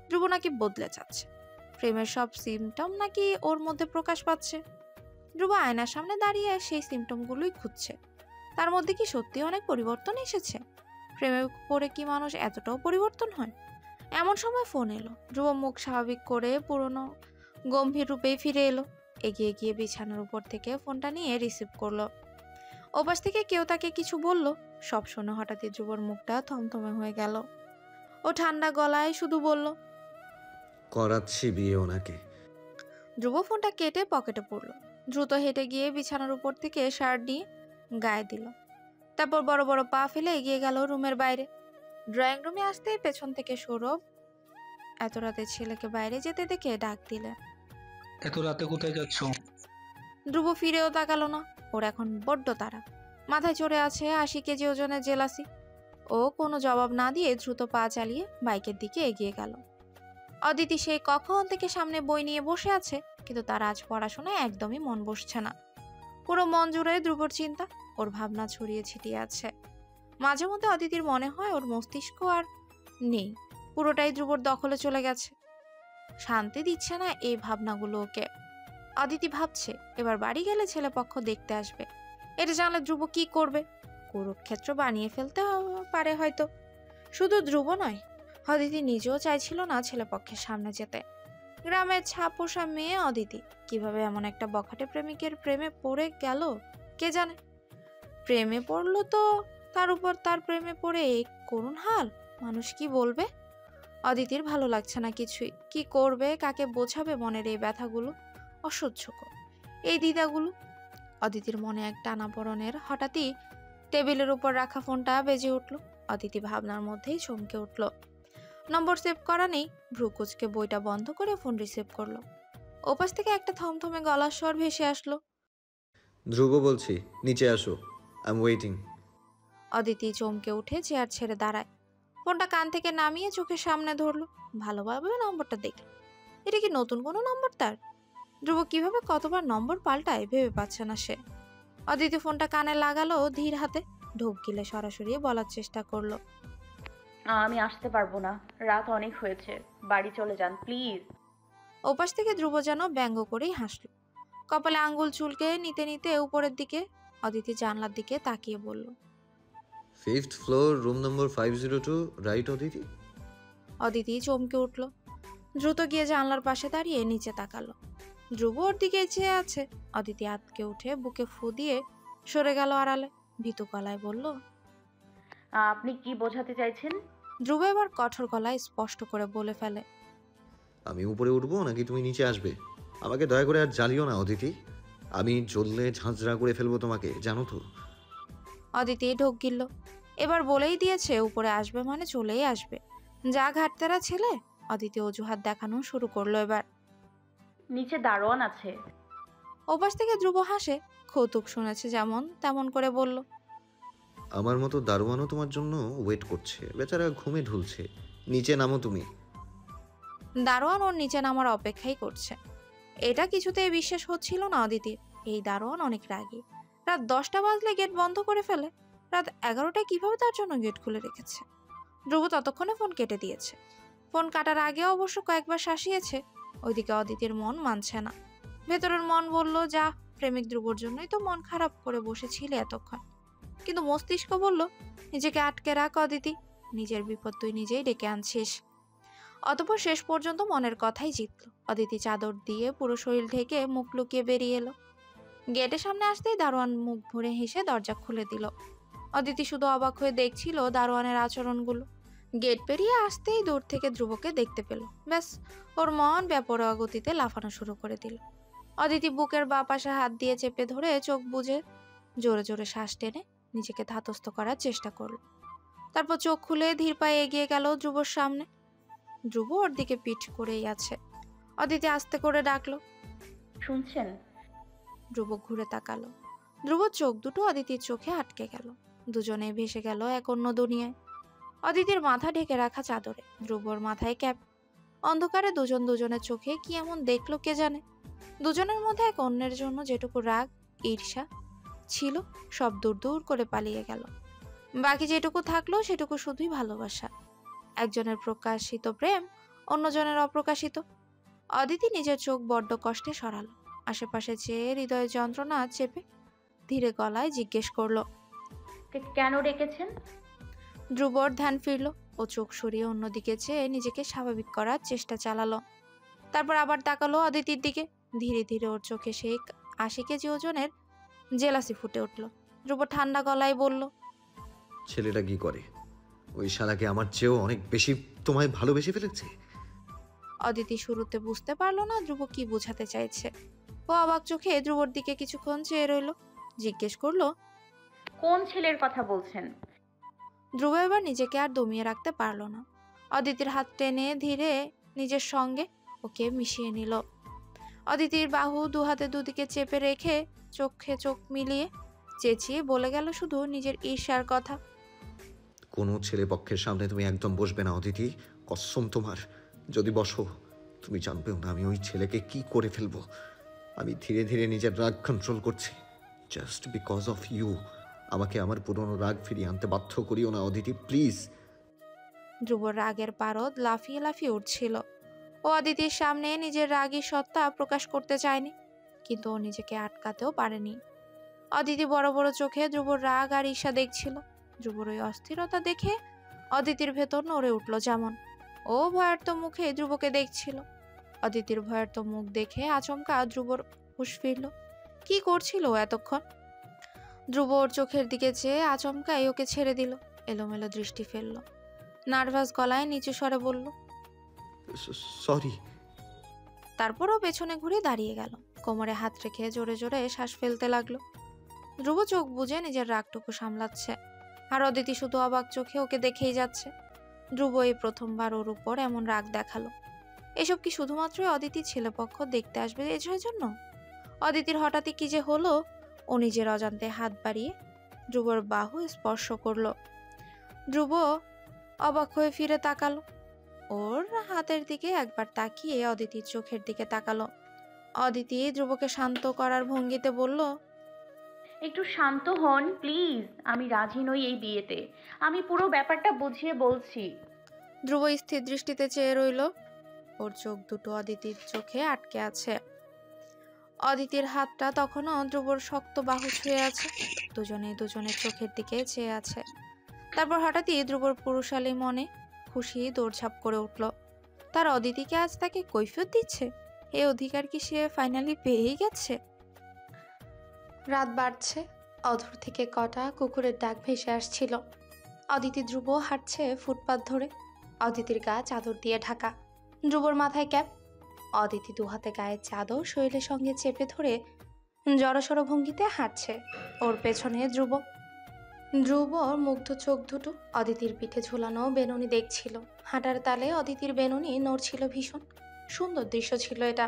ধ্রুব নাকি বদলে যাচ্ছে, প্রেমের সব সিমটম নাকি ওর মধ্যে প্রকাশ পাচ্ছে। ধ্রুব আয়নার সামনে দাঁড়িয়ে সেই সিমটমগুলোই খুঁজছে। তার মধ্যে কি সত্যি অনেক পরিবর্তন এসেছে? প্রেমে পড়ে কি মানুষ এতটাও পরিবর্তন হয়? এমন সময় ফোন এলো। ধ্রুব মুখ স্বাভাবিক করে পুরনো গম্ভীর রূপেই ফিরে এলো। এগিয়ে গিয়ে বিছানার উপর থেকে ফোনটা নিয়ে রিসিভ করলো। ওপাশ থেকে কেউ তাকে কিছু বলল। সব শুনে হঠাৎই ধ্রুবর মুখটা থমথমে হয়ে গেল। ও ঠান্ডা গলায় শুধু বলল, করাচ্ছি বিয়ে ওনাকে। ধ্রুব ফোনটা কেটে পকেটে পড়লো। দ্রুত হেঁটে গিয়ে বিছানার উপর থেকে শার্ট নিয়ে গায়ে দিল। তারপর বড় বড় পা ফেলে এগিয়ে গেল রুমের বাইরে। ড্রয়িং রুমে আসতে পেছন থেকে সৌরভ এত রাতে ছেলেকে বাইরে যেতে দেখে ডাক দিলেন। এত রাতে কোথায় যাচ্ছ? ধ্রুব ফিরেও তাকালো না। ওর এখন বড্ড তাড়া। মাথায় চড়ে আছে 80 কেজি ওজনের জেলাসি। ও কোনো জবাব না দিয়ে দ্রুত পা চালিয়ে বাইকের দিকে এগিয়ে গেল। অদিতি সেই কখন থেকে সামনে বই নিয়ে বসে আছে, কিন্তু তার আজ পড়াশোনায় একদমই মন বসছে না। পুরো মন জুড়ে ধ্রুবর চিন্তা, ওর ভাবনা ছড়িয়ে ছিটিয়ে আছে। মাঝে মধ্যে অদিতির মনে হয় ওর মস্তিষ্ক আর নেই, পুরোটাই ধ্রুবর দখলে চলে গেছে। শান্তি দিচ্ছে না এই ভাবনাগুলো ওকে। অদিতি ভাবছে এবার বাড়ি গেলে ছেলেপক্ষ দেখতে আসবে। এটা জানলে ধ্রুব কি করবে? কুরুক্ষেত্র বানিয়ে ফেলতে পারে হয়তো। শুধু ধ্রুব নয়, অদিতি নিজেও চাইছিল না ছেলেপক্ষের সামনে যেতে। গ্রামের ছাপোষা মেয়ে অদিতি কিভাবে এমন একটা বখাটে প্রেমিকের প্রেমে পড়ে গেল কে জানে। প্রেমে পড়লো তো তার উপর তার প্রেমে পড়ে এই করুণ হাল। মানুষ কি বলবে? অদিতির ভালো লাগছে না কিছুই। কি করবে, কাকে বোঝাবে মনের এই ব্যথাগুলো, অসহ্যকর এই দ্বিধাগুলো। অদিতির মনে এক টানাপড়নের। হঠাৎই টেবিলের উপর রাখা ফোনটা বেজে উঠল। অদিতি ভাবনার মধ্যেই চমকে উঠল। নম্বর সেভ করা নেই। ভ্রুকুচকে বইটা বন্ধ করে ফোন রিসিভ করলো। ওপাশ থেকে একটা থমথমে গলার স্বর ভেসে আসলো। ধ্রুব বলছি, নিচে আসো, আই এম ওয়েটিং। অদিতি চমকে উঠে চেয়ার ছেড়ে দাঁড়ায়। ফোনটা কান থেকে নামিয়ে চোখের সামনে ধরলো। ভালোভাবে নম্বরটা দেখল। এটা কি নতুন কোনো নম্বর তার? ধ্রুব কিভাবে কতবার নম্বর পাল্টায় ভেবে পাচ্ছে না সে। অদিতি ফোনটা কানে লাগালো ধীর হাতে। ঢোক গিলে সরাসরি বলার চেষ্টা করলো। আমি আসতে পারবো না, রাত অনেক হয়েছে, বাড়ি চলে যান প্লিজ। ওপাশ থেকে ধ্রুব যেন ব্যঙ্গ করেই হাসল। কপালে আঙ্গুল চুলকে নিতে নিতে উপরের দিকে অদিতি জানলার দিকে তাকিয়ে বলল। 5th floor, room number 502, right Aditi? Aditi চমকে উঠল। দ্রুত গিয়ে জানলার পাশে দাঁড়িয়ে নিচে তাকালো। ধ্রুব ওর দিকে চেয়ে আছে। অদিতি আতকে উঠে বুকে ফু দিয়ে সরে গেল আড়ালে। ভীতু গলায় বলল, আপনি কি বোঝাতে চাইছেন? ধ্রুব এবার কঠোর গলায় স্পষ্ট করে বলে ফেলে, আমি উপরে উঠবো নাকি তুমি নিচে আসবে? আমাকে দয়া করে আর জ্বালিও না অদিতি। আমি জ্বললে ঝাঁঝরা করে ফেলবো তোমাকে, জানো তো। অদিতি ঢোক গিলল। এবার বলেই দিয়েছে উপরে আসবে মানে চলেই আসবে। যা ঘাটতেরা ছেলে। অদিতি অজুহাত দেখানো শুরু করলো এবার। নিচে দারোয়ান আছে। ওপাশ থেকে ধ্রুব হাসে। কৌতুক শুনেছে যেমন তেমন করে বলল, আমার মতো দারোয়ানও তোমার জন্য ওয়েট করছে, বেচারা ঘুমে ঢুলছে। নিচে নামো তুমি। দারোয়ান ওর নিচে নামার অপেক্ষাই করছে। এটা কিছুতেই বিশ্বাস হচ্ছিল না অদিতির। এই দারোয়ান অনেক রাগী। রাত 10টা বাজলে গেট বন্ধ করে ফেলে। রাত 11টায় কিভাবে তার জন্য গেট খুলে রেখেছে? ধ্রুব ততক্ষণে ফোন কেটে দিয়েছে। ফোন কাটার আগে অবশ্য কয়েকবার শাসিয়েছে। ওইদিকে অদিতির মন মানছে না। ভেতরের মন বলল, যা, প্রেমিক ধ্রুবর জন্যই তো মন খারাপ করে বসেছিলে এতক্ষণ। কিন্তু মস্তিষ্ক বলল, নিজেকে আটকে রাখ অদিতি, নিজের বিপদ তুই নিজেই ডেকে আনছিস। অতঃপর শেষ পর্যন্ত মনের কথাই জিতল। অদিতি চাদর দিয়ে পুরো শরীর ঢেকে মুখ লুকিয়ে বেরিয়ে এলো। গেটের সামনে আসতেই দারোয়ান মুখ ভরে হেসে দরজা খুলে দিল। অদিতি শুধু অবাক হয়ে দেখছিল দারোয়ানের আচরণগুলো। গেট পেরিয়ে আসতেই দূর থেকে ধ্রুবকে দেখতে পেল। ব্যাস, ওর মন বেপরোয়া গতিতে লাফানো শুরু করে দিল। অদিতি বুকের বাঁ পাশে হাত দিয়ে চেপে ধরে চোখ বুজে জোরে জোরে শ্বাস টেনে নিজেকে ধাতস্থ করার চেষ্টা করল। তারপর চোখ খুলে ধীর পায়ে এগিয়ে গেল ধ্রুবর সামনে। ধ্রুব ওর দিকে পিঠ করেই আছে। অদিতি আস্তে করে ডাকলো, শুনছেন? ধ্রুব ঘুরে তাকালো। ধ্রুবর চোখ দুটো অদিতির চোখে আটকে গেল। দুজনে ভেসে গেল এক অন্য দুনিয়ায়। অদিতির মাথা ঢেকে রাখা চাদরে, ধ্রুবর মাথায় ক্যাপ। অন্ধকারে দুজন দুজনের চোখে কি এমন দেখলো কে জানে। দুজনের মধ্যে এক অন্যের জন্য যেটুকু রাগ, ঈর্ষা ছিল সব দূর দূর করে পালিয়ে গেল। বাকি যেটুকু থাকলো সেটুকু শুধুই ভালোবাসা। একজনের প্রকাশিত প্রেম, অন্যজনের অপ্রকাশিত। অদিতি নিজের চোখ বড্ড কষ্টে সরালো। আশেপাশে চেয়ে হৃদয়ের যন্ত্রণা চেপে ধীরে গলায় জিজ্ঞেস করলো, কেন ডেকেছেন? ধ্রুবর ধ্যান ফিরল। ও চোখ সরিয়ে অন্যদিকে চেয়ে নিজেকে স্বাভাবিক করার চেষ্টা চালালো। তারপর আবার তাকালো অদিতির দিকে। ধীরে ধীরে ওর চোখে সেই 80 কেজি ওজনের জেলাসি ফুটে উঠল। ধ্রুব ঠান্ডা গলায় বলল, ছেলেটা কি করে? ওই শালাকে আমার চেয়েও অনেক বেশি তোমায় ভালোবেসে ফেলেছে। অদিতি শুরুতে বুঝতে পারলো না ধ্রুব কি বোঝাতে চাইছে। ও অবাক চোখে ধ্রুবর দিকে কিছুক্ষণ চেয়ে রইল। জিজ্ঞেস করলো, কোন ছেলের কথা বলছেন? ধ্রুব এবার নিজেকে আর দমিয়ে রাখতে পারলো না। অদিতির হাত টেনে ধীরে নিজের সঙ্গে ওকে মিশিয়ে নিল। অদিতির বাহু দুহাতে দুদিকে চেপে রেখে চোখে চোখ মিলিয়ে চেঁচিয়ে বলে গেল শুধু নিজের ঈর্ষার কথা, কোনো ছেলে পক্ষের সামনে তুমি একদম বসবে না অদিতি, কসম তোমার। যদি বসো তুমি জানবেও না আমি ওই ছেলেকে কি করে ফেলবো। আমি ধীরে ধীরে নিজের রাগ কন্ট্রোল করছি, জাস্ট বিকজ অফ ইউ। আমাকে আমার পুরনো রাগ ফিরিয়ে আনতে বাধ্য করিও না অদিতি, প্লিজ। ধ্রুবর রাগের পারদ লাফিয়ে লাফিয়ে উঠছিল। ও অদিতির সামনে নিজের রাগী সত্তা প্রকাশ করতে চায়নি। কিন্তু ও নিজেকে আটকাতেও পারেনি। অদিতি বড় বড় চোখে ধ্রুবর রাগ আর ঈর্ষা দেখছিল। ধ্রুবর ওই অস্থিরতা দেখে অদিতির ভেতর নড়ে উঠল যেমন। ও ভয়ার্ত মুখে ধ্রুবকে দেখছিল। অদিতির ভয়ার্ত মুখ দেখে আচমকা ধ্রুবর হুঁশ ফিরল। কি করছিল ও এতক্ষণ? ধ্রুব ওর চোখের দিকে চেয়ে আচমকাই ওকে ছেড়ে দিল, এলোমেলো দৃষ্টি ফেলল। নার্ভাস গলায় নিচু স্বরে বলল, সরি। তারপর ও পেছনে ঘুরে দাঁড়িয়ে গেল, কোমরে হাত রেখে জোরে জোরে শ্বাস ফেলতে লাগলো। ধ্রুব চোখ বুজে নিজের রাগটুকু সামলাচ্ছে, আর অদিতি শুধু অবাক চোখে ওকে দেখেই যাচ্ছে। ধ্রুব এই প্রথমবার ওর উপর এমন রাগ দেখালো। এসব কি শুধুমাত্রই অদিতি ছেলেপক্ষ দেখতে আসবে এর জন্য? অদিতির হঠাৎই কি যে হলো, ও নিজের অজান্তে হাত বাড়িয়ে ধ্রুবর বাহু স্পর্শ করলো। ধ্রুব অবাক হয়ে ফিরে তাকালো। ওর হাতের দিকে একবার তাকিয়ে অদিতির চোখের দিকে তাকালো। অদিতি ধ্রুবকে শান্ত করার ভঙ্গিতে বলল, একটু শান্ত হন প্লিজ। আমি রাজি নই এই বিয়েতে। আমি পুরো ব্যাপারটা বুঝিয়ে বলছি। ধ্রুব স্থির দৃষ্টিতে চেয়ে রইল। ওর চোখ দুটো অদিতির চোখে আটকে আছে। অদিতির হাতটা তখনও ধ্রুবর শক্ত বাহু ছুঁয়ে আছে। দুজনের চোখের দিকে চেয়ে আছে। তারপর হঠাৎই ধ্রুবর পুরুষালী মনে খুশি দৌড়ঝাঁপ করে উঠল। তার অদিতিকে আজ তাকে কৈফিয়ত দিচ্ছে। এই অধিকার কি সে ফাইনালি পেয়েই গেছে? রাত বাড়ছে। অধর থেকে কটা কুকুরের ডাক ভেসে আসছিল। অদিতি ধ্রুব হাঁটছে ফুটপাত ধরে। অদিতির গা চাদর দিয়ে ঢাকা, ধ্রুবর মাথায় ক্যাপ। অদিতি দুহাতে গায়ের চাদর শরীরের সঙ্গে চেপে ধরে জড়সড় ভঙ্গিতে হাঁটছে। ওর পেছনে ধ্রুব। ধ্রুবর মুগ্ধ চোখ দুটো অদিতির পিঠে ঝুলানো বেনুনি দেখছিল। হাঁটার তালে অদিতির বেনুনি নড়ছিল ভীষণ। সুন্দর দৃশ্য ছিল এটা।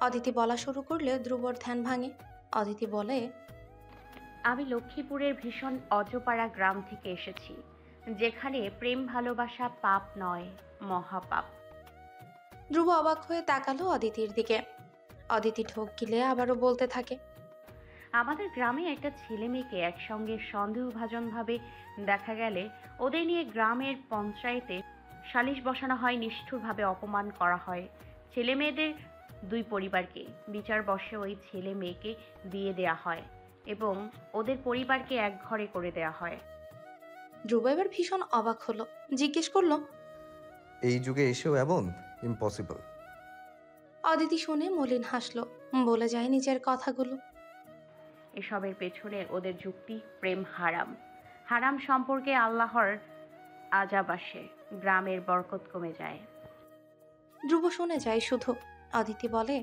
অদিতি বলা শুরু করলে ধ্রুবর ধ্যান ভাঙে। অদিতি বলে, আমি লক্ষ্মীপুরের ভীষণ অজপাড়া গ্রাম থেকে এসেছি, যেখানে প্রেম ভালোবাসা পাপ নয়, মহাপাপ। ধ্রুব অবাক হয়ে তাকালো অদিতির দিকে। অদিতি ঠোক গিলে আবারও বলতে থাকে, আমাদের গ্রামে একটা ছেলে মেয়েকে একসঙ্গে সন্দেহভাজনভাবে দেখা গেলে ওদের নিয়ে গ্রামের পঞ্চায়েতে সালিশ বসানো হয়, নিষ্ঠুরভাবে অপমান করা হয় ছেলে মেয়েদের দুই পরিবারকে। বিচার বসে ওই ছেলে মেয়েকে দিয়ে দেয়া হয় এবং ওদের পরিবারকে এক ঘরে করে দেয়া হয়। ধ্রুব এবার ভীষণ অবাক হলো, জিজ্ঞেস করলো, এই যুগে এসেও এমন ইম্পসিবল? অদিতি শুনে মলিন হাসলো, বলে যায় নিজের কথাগুলো। এসবের পেছনে ওদের যুক্তি প্রেম হারাম। হারাম সম্পর্কে আল্লাহর আজাব আসে, গ্রামের বরকত কমে যায়। ধ্রুব শুনে যায় শুধু। অদিতি বলে,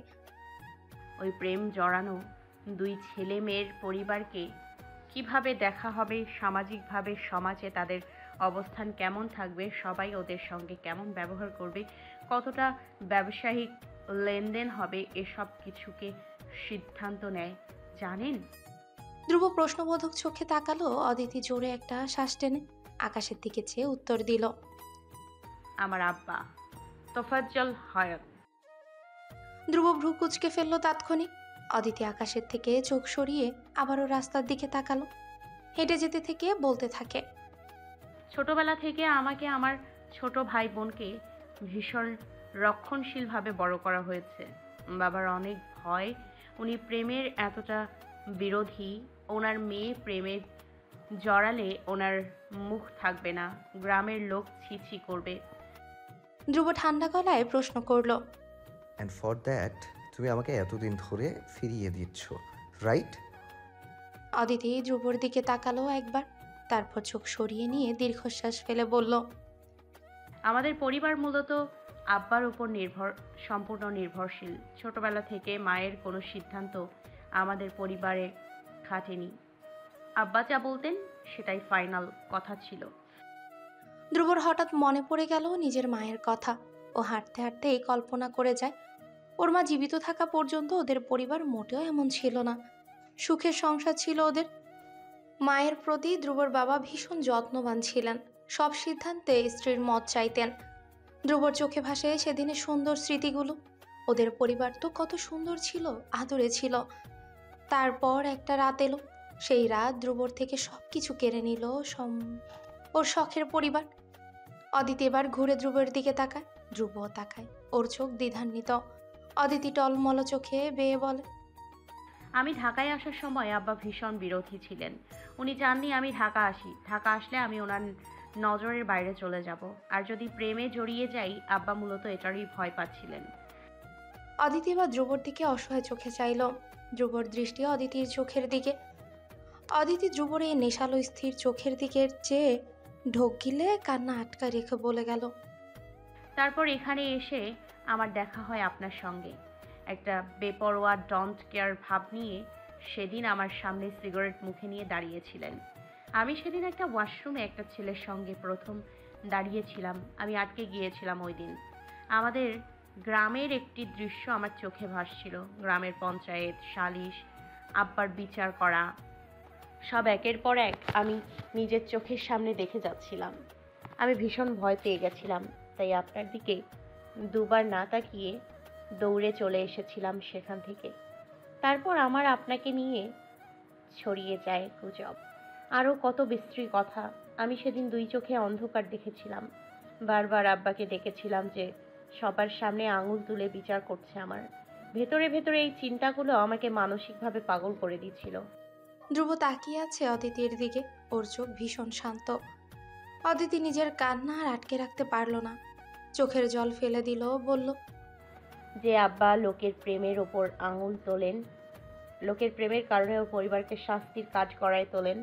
ওই প্রেম জড়ানো দুই ছেলে মেয়ের পরিবারকে কিভাবে দেখা হবে, সামাজিকভাবে সমাজে তাদের অবস্থান কেমন থাকবে, সবাই ওদের সঙ্গে কেমন ব্যবহার করবে, কতটা ব্যবসায়িক লেনদেন হবে, এসব কিছুকে সিদ্ধান্ত নেয় জানেন? ধ্রুব প্রশ্নবোধক চোখে তাকালো। অদিতি জোরে একটা শ্বাস টেনে আকাশের দিকে চেয়ে উত্তর দিল, আমার আব্বা তোফাজ্জল হয়ত। ধ্রুব ভ্রু কুঁচকে ফেললো তাৎক্ষণিক। অদিতি আকাশের থেকে চোখ সরিয়ে আবারও রাস্তার দিকে তাকালো। হেঁটে যেতে থেকে বলতে থাকে, ছোটবেলা থেকে আমাকে আমার ছোট ভাই বোনকে ভীষণ রক্ষণশীলভাবে বড় করা হয়েছে। বাবার অনেক ভয় উনি প্রেমের এতটা বিরোধী। ওনার মেয়ে প্রেমে জড়ালে ওনার মুখ থাকবে না, গ্রামের লোক ছিছি করবে। ধ্রুব ঠান্ডা গলায় প্রশ্ন করলো, অ্যান্ড ফর দ্যাট তুমি আমাকে এতদিন ধরে ফিরিয়ে দিচ্ছ, রাইট? অদিতি ধ্রুবর দিকে তাকালো একবার, তারপর চোখ সরিয়ে নিয়ে দীর্ঘশ্বাস ফেলে বলল, আমাদের পরিবার মূলত আব্বার উপর সম্পূর্ণ নির্ভরশীল। ছোটবেলা থেকে মায়ের কোনো সিদ্ধান্ত আমাদের পরিবারে খাটেনি। আব্বা যা বলতেন সেটাই ফাইনাল কথা ছিল। ধ্রুবর হঠাৎ মনে পড়ে গেল নিজের মায়ের কথা। ও হাঁটতে হাঁটতেই কল্পনা করে যায়, ওর মা জীবিত থাকা পর্যন্ত ওদের পরিবার মোটেও এমন ছিল না। সুখের সংসার ছিল ওদের। মায়ের প্রতি ধ্রুবর বাবা ভীষণ যত্নবান ছিলেন। সব সিদ্ধান্তে স্ত্রীর মত চাইতেন। ধ্রুবর চোখে ভাসে সেদিনের সুন্দর স্মৃতিগুলো। ওদের পরিবার তো কত সুন্দর ছিল, আদরে ছিল। তারপর একটা রাত এলো। সেই রাত ধ্রুবর থেকে সব কিছু কেড়ে নিল ওর শখের পরিবার। অদিতি এবার ঘুরে ধ্রুবের দিকে তাকায়, ধ্রুবও তাকায়। ওর চোখ দ্বিধান্বিত। অদিতি টলমল চোখে বেয়ে বলে, আমি ঢাকায় আসার সময় আব্বা ভীষণ বিরোধী ছিলেন। উনি চাননি আমি ঢাকা আসি। ঢাকা আসলে আমি ওনার নজরের বাইরে চলে যাব। আর যদি প্রেমে জড়িয়ে যাই, আব্বা মূলত এটারই ভয় পাচ্ছিলেন। অদিতি বা ধ্রুবর দিকে অসহায় চোখে চাইল। ধ্রুবর দৃষ্টি অদিতির চোখের দিকে। অদিতি ধ্রুবর এই নেশালো স্থির চোখের দিকে চেয়ে ঢোক গিলে কান্না আটকা রেখে বলে গেল, তারপর এখানে এসে আমার দেখা হয় আপনার সঙ্গে। একটা বেপরোয়া ডন্ট কেয়ার ভাব নিয়ে সেদিন আমার সামনে সিগারেট মুখে নিয়ে দাঁড়িয়েছিলেন। আমি সেদিন একটা ওয়াশরুমে একটা ছেলের সঙ্গে প্রথম দাঁড়িয়েছিলাম। আমি আটকে গিয়েছিলাম ওই দিন। আমাদের গ্রামের একটি দৃশ্য আমার চোখে ভাসছিল। গ্রামের পঞ্চায়েত, সালিশ, আব্বার বিচার করা, সব একের পর এক আমি নিজের চোখের সামনে দেখে যাচ্ছিলাম। আমি ভীষণ ভয় পেয়ে গেছিলাম, তাই আপনার দিকে দুবার না তাকিয়ে দৌড়ে চলে এসেছিলাম সেখান থেকে। তারপর আমার আপনাকে নিয়ে ছড়িয়ে যায় গুজব, আরও কত বিশ্রী কথা। আমি সেদিন দুই চোখে অন্ধকার দেখেছিলাম। বারবার আব্বাকে ডেকেছিলাম যে সবার সামনে আঙুল তুলে বিচার করছে আমার। ভেতরে ভেতরে এই চিন্তাগুলো আমাকে মানসিকভাবে পাগল করে দিচ্ছিল। ধ্রুব তাকিয়ে আছে অদিতির দিকে। ওর চোখ ভীষণ শান্ত। অদিতি নিজের কান্না আর আটকে রাখতে পারল না। চোখের জল ফেলে দিল, বলল, যে আব্বা লোকের প্রেমের ওপর আঙুল তোলেন, লোকের প্রেমের কারণে ওর পরিবারকে শাস্তির কাজ করায় তোলেন,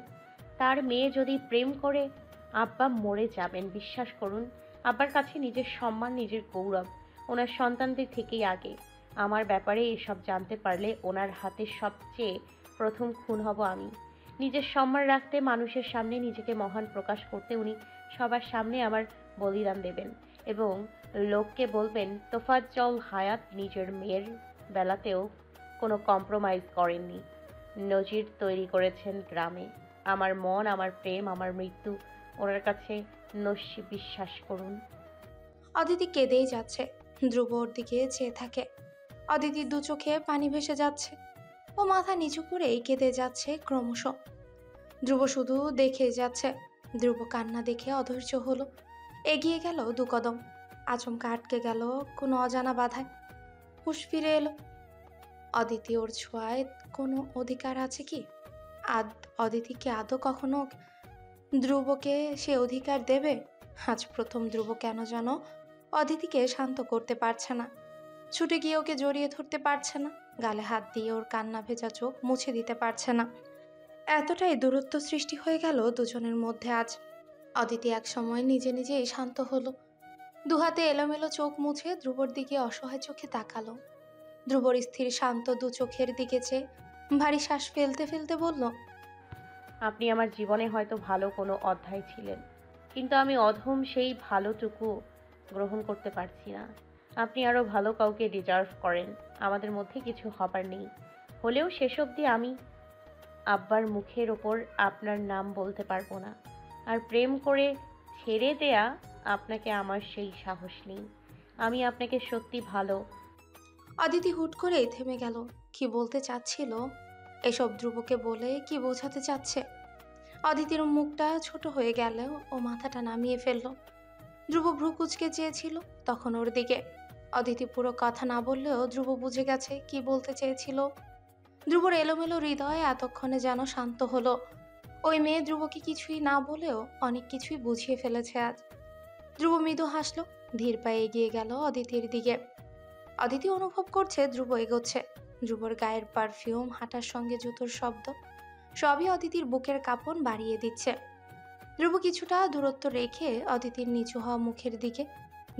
তার মেয়ে যদি প্রেম করে আব্বা মরে যাবেন। বিশ্বাস করুন, আব্বার কাছে নিজের সম্মান, নিজের গৌরব ওনার সন্তানদের থেকেই আগে। আমার ব্যাপারে এসব জানতে পারলে ওনার হাতে সবচেয়ে প্রথম খুন হব আমি। নিজের সম্মান রাখতে, মানুষের সামনে নিজেকে মহান প্রকাশ করতে উনি সবার সামনে আমার বলিদান দেবেন এবং লোককে বলবেন তোফাজ্জল হায়াত নিজের মেয়ের বেলাতেও কোনো কম্প্রোমাইজ করেননি। নজির তৈরি করেছেন গ্রামে। আমার মন, আমার প্রেম, আমার মৃত্যু ওনার কাছে নস্যি, বিশ্বাস করুন। অদিতি কেঁদেই যাচ্ছে। ধ্রুব ওর দিকে চেয়ে থাকে। অদিতির দু চোখে পানি ভেসে যাচ্ছে। ও মাথা নিচু করেই কেঁদে যাচ্ছে ক্রমশ। ধ্রুব শুধু দেখে যাচ্ছে। ধ্রুব কান্না দেখে অধৈর্য হলো। এগিয়ে গেল 2 কদম। আচমকা আটকে গেল কোনো অজানা বাধায়। হুঁশ ফিরে এলো। অদিতি ওর ছোঁয়ায় কোনো অধিকার আছে কি? অদিতিকে আদৌ কখনো ধ্রুবকে সে অধিকার দেবে? আজ প্রথম ধ্রুব কেন যেন অদিতিকে শান্ত করতে পারছে না। ছুটে গিয়ে ওকে জড়িয়ে ধরতে পারছে না। গালে হাত দিয়ে ওর কান্না ভেজা চোখ মুছে দিতে পারছে না। এতটাই দূরত্ব সৃষ্টি হয়ে গেল দুজনের মধ্যে আজ। অদিতি এক সময় নিজে নিজেই শান্ত হলো। দুহাতে এলোমেলো চোখ মুছে ধ্রুবর দিকে অসহায় চোখে তাকালো। ধ্রুবর স্থির শান্ত দু চোখের দিকে চেয়ে ভারী শ্বাস ফেলতে ফেলতে বলল, আপনি আমার জীবনে হয়তো ভালো কোনো অধ্যায় ছিলেন, কিন্তু আমি অধম সেই ভালোটুকু গ্রহণ করতে পারছি না। আপনি আরও ভালো কাউকে ডিজার্ভ করেন। আমাদের মধ্যে কিছু হবার নেই। হলেও শেষ অবধি আমি আব্বার মুখের ওপর আপনার নাম বলতে পারবো না। আর প্রেম করে ছেড়ে দেয়া আপনাকে আমার সেই সাহস নেই। আমি আপনাকে সত্যি ভালো। অদিতি হুট করেই থেমে গেল। কি বলতে চাচ্ছিল? এসব ধ্রুবকে বলে কি বোঝাতে চাচ্ছে? অদিতির মুখটা ছোট হয়ে গেলেও ও মাথাটা নামিয়ে ফেলল। ধ্রুব ভ্রু কুঁচকে চেয়েছিল তখন ওর দিকে। অদিতি পুরো কথা না বললেও ধ্রুব বুঝে গেছে কি বলতে চেয়েছিল। ধ্রুবর এলোমেলো হৃদয় এতক্ষণে যেন শান্ত হলো। ওই মেয়ে ধ্রুবকে কিছুই না বলেও অনেক কিছুই বুঝিয়ে ফেলেছে আজ। ধ্রুব মৃদু হাসলো। ধীর পায়ে এগিয়ে গেল অদিতির দিকে। অদিতি অনুভব করছে ধ্রুব এগোচ্ছে। ধ্রুবর গায়ের পারফিউম, হাঁটার সঙ্গে জুতোর শব্দ সবই অদিতির বুকের কাঁপন বাড়িয়ে দিচ্ছে। ধ্রুব কিছুটা দূরত্ব রেখে অদিতির নিচু হওয়া মুখের দিকে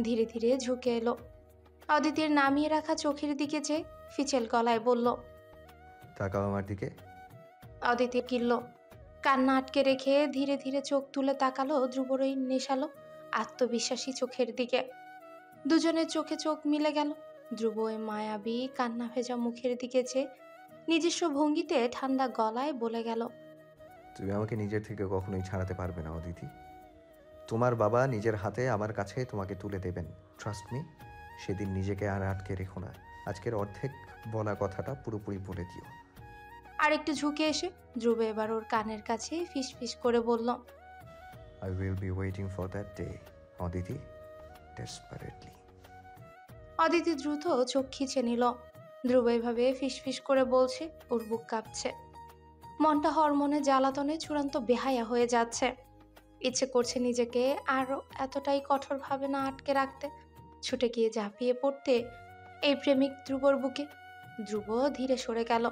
ধীরে ধীরে ঝুঁকে এলো। অদিতির নামিয়ে রাখা চোখের দিকে যে ফিচেল গলায় বলল, তাকাও আমার দিকে। অদিতি কিনল। কান্না আটকে রেখে ধীরে ধীরে চোখ তুলে তাকালো ধ্রুবর ওই নেশালো আত্মবিশ্বাসী চোখের দিকে। দুজনের চোখে চোখ মিলে গেল। ধ্রুব ওই মায়াবী কান্না ভেজা মুখের দিকে চেয়ে নিজস্ব ভঙ্গিতে ঠান্ডা গলায় বলে গেল, তুমি আমাকে নিজের থেকে কখনোই ছাড়াতে পারবে না অদিতি। তোমার বাবা নিজের হাতে আমার কাছে তোমাকে তুলে দেবেন, ট্রাস্ট মি। সেদিন নিজেকে আর আটকে রেখো না। আজকের অর্ধেক বলা কথাটা পুরোপুরি বলে দিও। আর একটু ঝুঁকে এসে ধ্রুব এবার ওর কানের কাছে ফিস ফিস করে বলল, I will be waiting for that day, Aditi, desperately. Aditi দ্রুত চোখ খিচে নিল। ধ্রুব এভাবে ফিসফিস করে বলছে, ওর বুক কাঁপছে। মনটা হরমোনে জ্বালাতনে চূড়ান্ত বেহায়া হয়ে যাচ্ছে। ইচ্ছে করছে নিজেকে আরো এতটাই কঠোরভাবে না আটকে রাখতে, ছুটে গিয়ে ঝাঁপিয়ে পড়তে এই প্রেমিক ধ্রুবর বুকে। ধ্রুব ধীরে সরে গেল,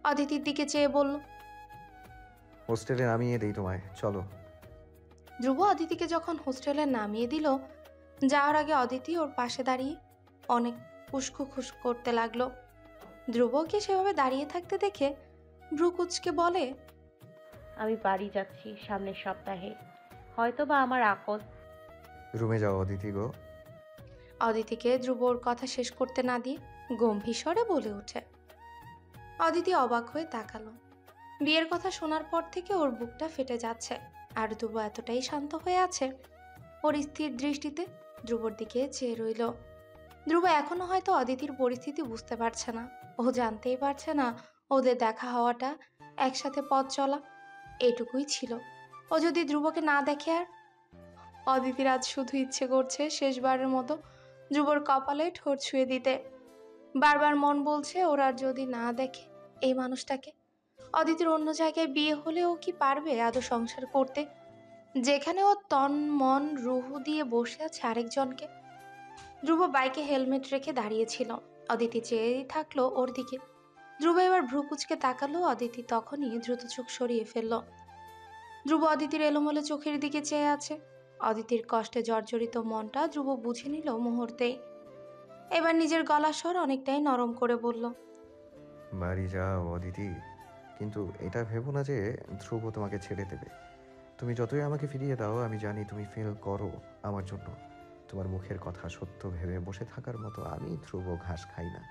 অদিতির দিকে চেয়ে বলল, হোস্টেলে নামিয়ে দেই তোমায়, চলো। ধ্রুব অদিতিকে যখন হোস্টেলে নামিয়ে দিল, যাওয়ার আগে অদিতি ওর পাশে দাঁড়িয়ে অনেক খুশ করতে লাগলো। ধ্রুবকে সেভাবে দাঁড়িয়ে থাকতে দেখে ভ্রু কুঁচকে বলে, আমি বাড়ি যাচ্ছি সামনের সপ্তাহে, হয়তো বা আমার আকল। রুমে যাও অদিতি গো। অদিতিকে ধ্রুব ওর কথা শেষ করতে না দিয়ে গম্ভীর স্বরে বলে ওঠে। অদিতি অবাক হয়ে তাকালো। বিয়ের কথা শোনার পর থেকে ওর বুকটা ফেটে যাচ্ছে, আর ধ্রুব এতটাই শান্ত হয়ে আছে। ওর স্থির দৃষ্টিতে ধ্রুবর দিকে চেয়ে রইল। ধ্রুব এখনো হয়তো অদিতির পরিস্থিতি বুঝতে পারছে না। ও জানতেই পারছে না ওদের দেখা হওয়াটা, একসাথে পথ চলা, এটুকুই ছিল। ও যদি ধ্রুবকে না দেখে আর। অদিতির আজ শুধু ইচ্ছে করছে শেষবারের মতো ধ্রুবর কপালে ঠোঁট ছুঁয়ে দিতে। বারবার মন বলছে ওর আর যদি না দেখে এই মানুষটাকে। অদিতির অন্য জায়গায় বিয়ে হলে ও কি পারবে আদৌ সংসার করতে, যেখানে ও তন মন রুহু দিয়ে বসে আছে আরেকজনকে। ধ্রুব বাইকে হেলমেট রেখে দাঁড়িয়েছিল। অদিতি চেয়েই থাকলো ওর দিকে। ধ্রুব এবার ভ্রু কুচকে তাকালো। অদিতি তখনই দ্রুত চোখ সরিয়ে ফেলল। ধ্রুব অদিতির এলোমেলো চোখের দিকে চেয়ে আছে। অদিতির কষ্টে জর্জরিত মনটা ধ্রুব বুঝে নিল মুহূর্তেই। এবার নিজের গলার স্বর অনেকটাই নরম করে বলল, বাড়ি যাও অদিতি, কিন্তু এটা ভেবো না যে ধ্রুব তোমাকে ছেড়ে দেবে। তুমি যতই আমাকে ফিরিয়ে দাও, আমি জানি তুমি ফিল করো আমার জন্য। তোমার মুখের কথা সত্য ভেবে বসে থাকার মতো আমি ধ্রুব ঘাস খাই না।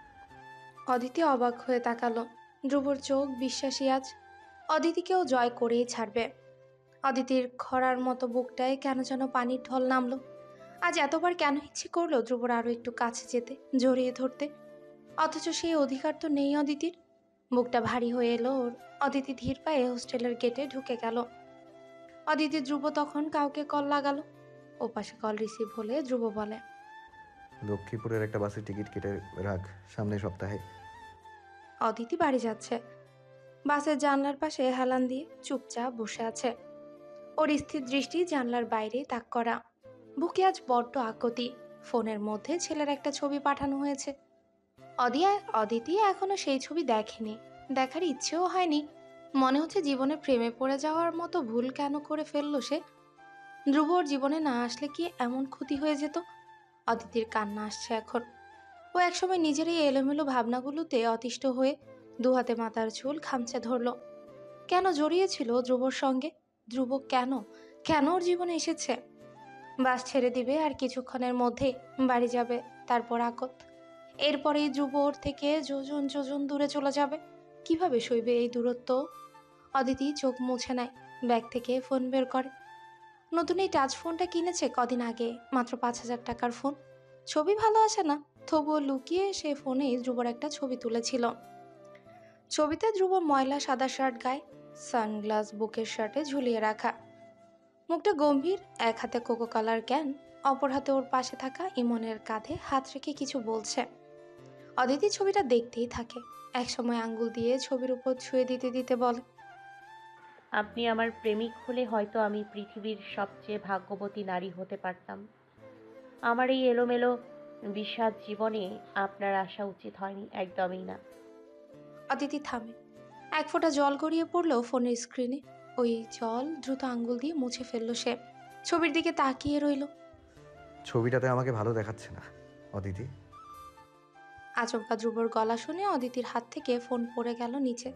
অদিতি অবাক হয়ে তাকালো। ধ্রুবর চোখ বিশ্বাসী আজ। অদিতিকেও জয় করেই ছাড়বে। অদিতির খরার মতো বুকটায় কেন যেন পানির ঢল নামলো। আজ এতবার কেন ইচ্ছে করলো ধ্রুবর আরো একটু কাছে যেতে, জড়িয়ে ধরতে, অথচ সেই অধিকার তো নেই অদিতির। বুকটা ভারী হয়ে এলো ওর। অদিতি ধীর পায়ে হোস্টেলের গেটে ঢুকে গেল। অদিতি ধ্রুব তখন কাউকে কল লাগালো। ওপাশে কল রিসিভ হলে ধ্রুব বলে, লক্ষ্মীপুরের একটা বাসের টিকিট কেটে রাখ, সামনের সপ্তাহে। অদিতি বাড়ি যাচ্ছে। বাসের জানলার পাশে হেলান দিয়ে চুপচাপ বসে আছে। ওর স্থির দৃষ্টি জানলার বাইরে তাক করা। বুকে আজ বড্ড আকুতি। ফোনের মধ্যে ছেলের একটা ছবি পাঠানো হয়েছে। অদিতি এখনো সেই ছবি দেখেনি, দেখার ইচ্ছেও হয়নি। মনে হচ্ছে জীবনে প্রেমে পড়ে যাওয়ার মতো ভুল কেন করে ফেললো সে। ধ্রুব ওর জীবনে না আসলে কি এমন ক্ষতি হয়ে যেত? অদিতির কান্না আসছে এখন। ও একসময় নিজের এই এলোমেলো ভাবনাগুলোতে অতিষ্ঠ হয়ে দুহাতে মাথার চুল খামচে ধরল। কেন জড়িয়েছিল ধ্রুবর সঙ্গে? ধ্রুব কেন কেন ওর জীবনে এসেছে? বাস ছেড়ে দিবে আর কিছুক্ষণের মধ্যে বাড়ি যাবে, তারপর আকত। এরপরেই ধ্রুব ওর থেকে যোজন যোজন দূরে চলে যাবে। কিভাবে সইবে এই দূরত্ব? অদিতি চোখ মুছে নেয়, ব্যাগ থেকে ফোন বের করে। নতুন এই টাচ ফোনটা কিনেছে কদিন আগে, মাত্র 5,000 টাকার ফোন। ছবি ভালো আসে না, তবুও লুকিয়ে সে ফোনে ধ্রুবর একটা ছবি তুলেছিল। ছবিতে ধ্রুব ময়লা সাদা শার্ট গায়ে, সানগ্লাস বুকের শার্টে ঝুলিয়ে রাখা, মুখটা গম্ভীর, এক হাতে কোকো কালার ক্যান, অপর হাতে ওর পাশে থাকা ইমনের কাঁধে হাত রেখে কিছু বলছে। অদিতি ছবিটা দেখতেই থাকে। একসময় আঙ্গুল দিয়ে ছবির উপর ছুঁয়ে দিতে দিতে বলে, আপনি আমার প্রেমিক হলে হয়তো আমি পৃথিবীর সবচেয়ে ভাগ্যবতী নারী হতে পারতাম। আমার এই এলোমেলো বিষাদ জীবনে আপনার আসা উচিত হয়নি, একদমই না। অদিতি থামে। এক ফোঁটা জল গড়িয়ে পড়লো ফোনের স্ক্রিনে। ওই জল দ্রুত আঙ্গুল দিয়ে মুছে ফেললো সে। ছবির দিকে তাকিয়ে রইল। ছবিটাতে আমাকে ভালো দেখাচ্ছে না অদিতি। আচমকা ধ্রুবর গলা শুনে অদিতির হাত থেকে ফোন পড়ে গেল নিচে।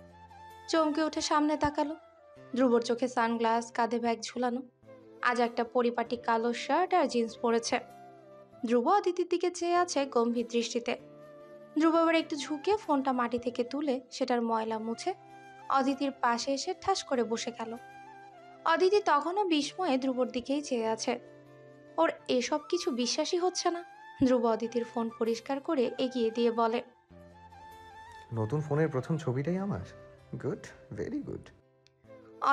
চমকে উঠে সামনে তাকালো। ধ্রুবর চোখে সানগ্লাস, কাঁধে ব্যাগ ঝুলানো, আজ একটা পরিপাটি কালো শার্ট আর জিন্স পরেছে। ধ্রুব অদিতির দিকে চেয়ে আছে গম্ভীর দৃষ্টিতে। ধ্রুব আবার একটু ঝুঁকে ফোনটা মাটি থেকে তুলে সেটার ময়লা মুছে অদিতির পাশে এসে ঠাস করে বসে গেল। অদিতি তখনও বিস্ময়ে ধ্রুবর দিকেই চেয়ে আছে। ওর এসব কিছু বিশ্বাসই হচ্ছে না। ধ্রুব অদিতির ফোন পরিষ্কার করে এগিয়ে দিয়ে বলে, নতুন ফোনের প্রথম ছবিটাই আমার। Good, very good.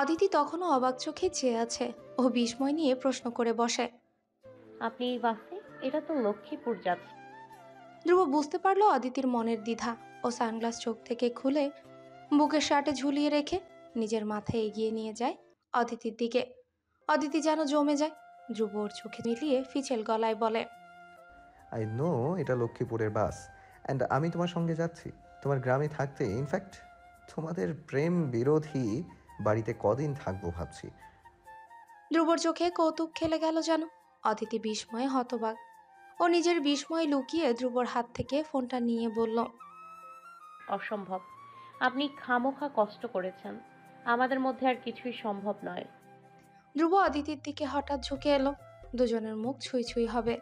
অদিতি তখনও অবাক চোখে চেয়ে আছে। ও বিস্ময় নিয়ে প্রশ্ন করে বসে, আপনি এই বাসে? এটা তো লক্ষ্মীপুর যাচ্ছে। ধ্রুব বুঝতে পারলো অদিতির মনের দ্বিধা। ও সানগ্লাস চোখ থেকে খুলে বুকের শার্টে ঝুলিয়ে রেখে নিজের মাথায় এগিয়ে নিয়ে যায় অদিতির দিকে। অদিতি যেন জমে যায়। ধ্রুব ওর চোখে মিলিয়ে ফিচেল গলায় বলে, আই নো এটা লক্ষ্মীপুরের বাস, অ্যান্ড আমি তোমার সঙ্গে যাচ্ছি তোমার গ্রামে থাকতে। ইনফ্যাক্ট তোমাদের প্রেম বিরোধী বাড়িতে কদিন থাকবো ভাবছি। ধ্রুবর চোখে কৌতুক খেলে গেল যেন। অদিতি বিস্ময়ে হতবাক। ও নিজের বিস্ময় লুকিয়ে ধ্রুবর হাত থেকে ফোনটা নিয়ে বলল, অসম্ভব। আপনি খামোখা কষ্ট করেছেন। আমাদের মধ্যে আর কিছুই সম্ভব নয়। ধ্রুব অদিতির দিকে হঠাৎ ঝুঁকে এলো। দুজনের মুখ ছুঁই ছুঁই হবে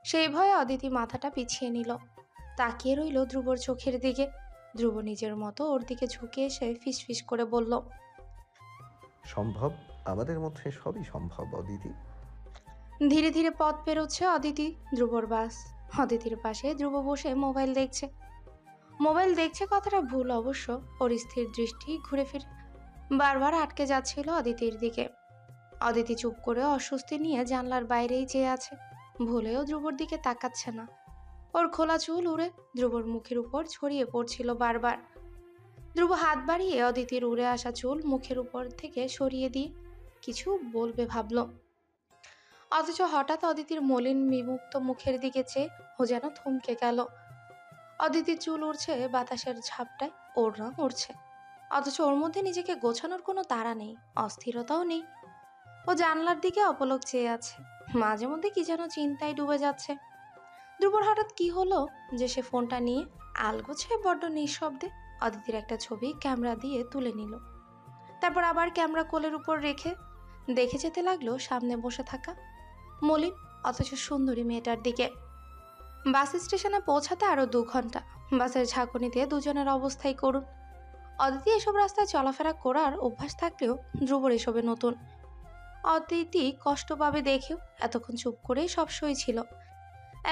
সেই ভয়ে অদিতি মাথাটা পিছিয়ে নিল। তাকিয়ে রইল ধ্রুবর চোখের দিকে। ধ্রুব নিজের মতো ওর দিকে ঝুঁকে এসে ফিসফিস করে বলল, সম্ভব, আমাদের মধ্যে সবই সম্ভব অদিতি। ধীরে ধীরে পথ পেরোচ্ছে অদিতি ধ্রুবর বাস। অদিতির পাশে ধ্রুব বসে মোবাইল দেখছে। মোবাইল দেখছে কথাটা ভুল অবশ্য। ওর স্থির দৃষ্টি ঘুরে ফিরে বারবার আটকে যাচ্ছিল অদিতির দিকে। অদিতি চুপ করে অস্বস্তি নিয়ে জানলার বাইরেই চেয়ে আছে। ভুলেও ধ্রুবর দিকে তাকাচ্ছে না। ওর খোলা চুল উড়ে ধ্রুবর মুখের উপর ছড়িয়ে পড়ছিল বারবার। ধ্রুব হাত বাড়িয়ে অদিতির উড়ে আসা চুল মুখের উপর থেকে সরিয়ে দিয়ে কিছু বলবে ভাবল। অথচ হঠাৎ অদিতির মলিন বিমুক্ত মুখের দিকে চেয়ে ও যেন থমকে গেল। অদিতির চুল উড়ছে বাতাসের ঝাপটায়, ওড়না উড়ছে, অথচ ওর মধ্যে নিজেকে গোছানোর কোনো তাড়া নেই, অস্থিরতাও নেই। ও জানলার দিকে অপলক চেয়ে আছে। মাঝে মধ্যে কি যেন চিন্তায় ডুবে যাচ্ছে। ধ্রুবর হঠাৎ কি হলো যে সে ফোনটা নিয়ে আলগোছে বড্ড নিঃশব্দে অদিতির একটা ছবি ক্যামেরা দিয়ে তুলে নিল। তারপর আবার ক্যামেরা কোলের উপর রেখে দেখে যেতে লাগলো সামনে বসে থাকা মলিন অথচ সুন্দরী মেয়েটার দিকে। বাস স্টেশনে পৌঁছাতে আরো 2 ঘন্টা। বাসের ঝাঁকুনিতে দুজনের অবস্থাই করুন। অদিতি এসব রাস্তায় চলাফেরা করার অভ্যাস থাকলেও ধ্রুবর এসবে নতুন। অদিতি কষ্ট পাবে দেখেও এতক্ষণ চুপ করেই সব সইছিল।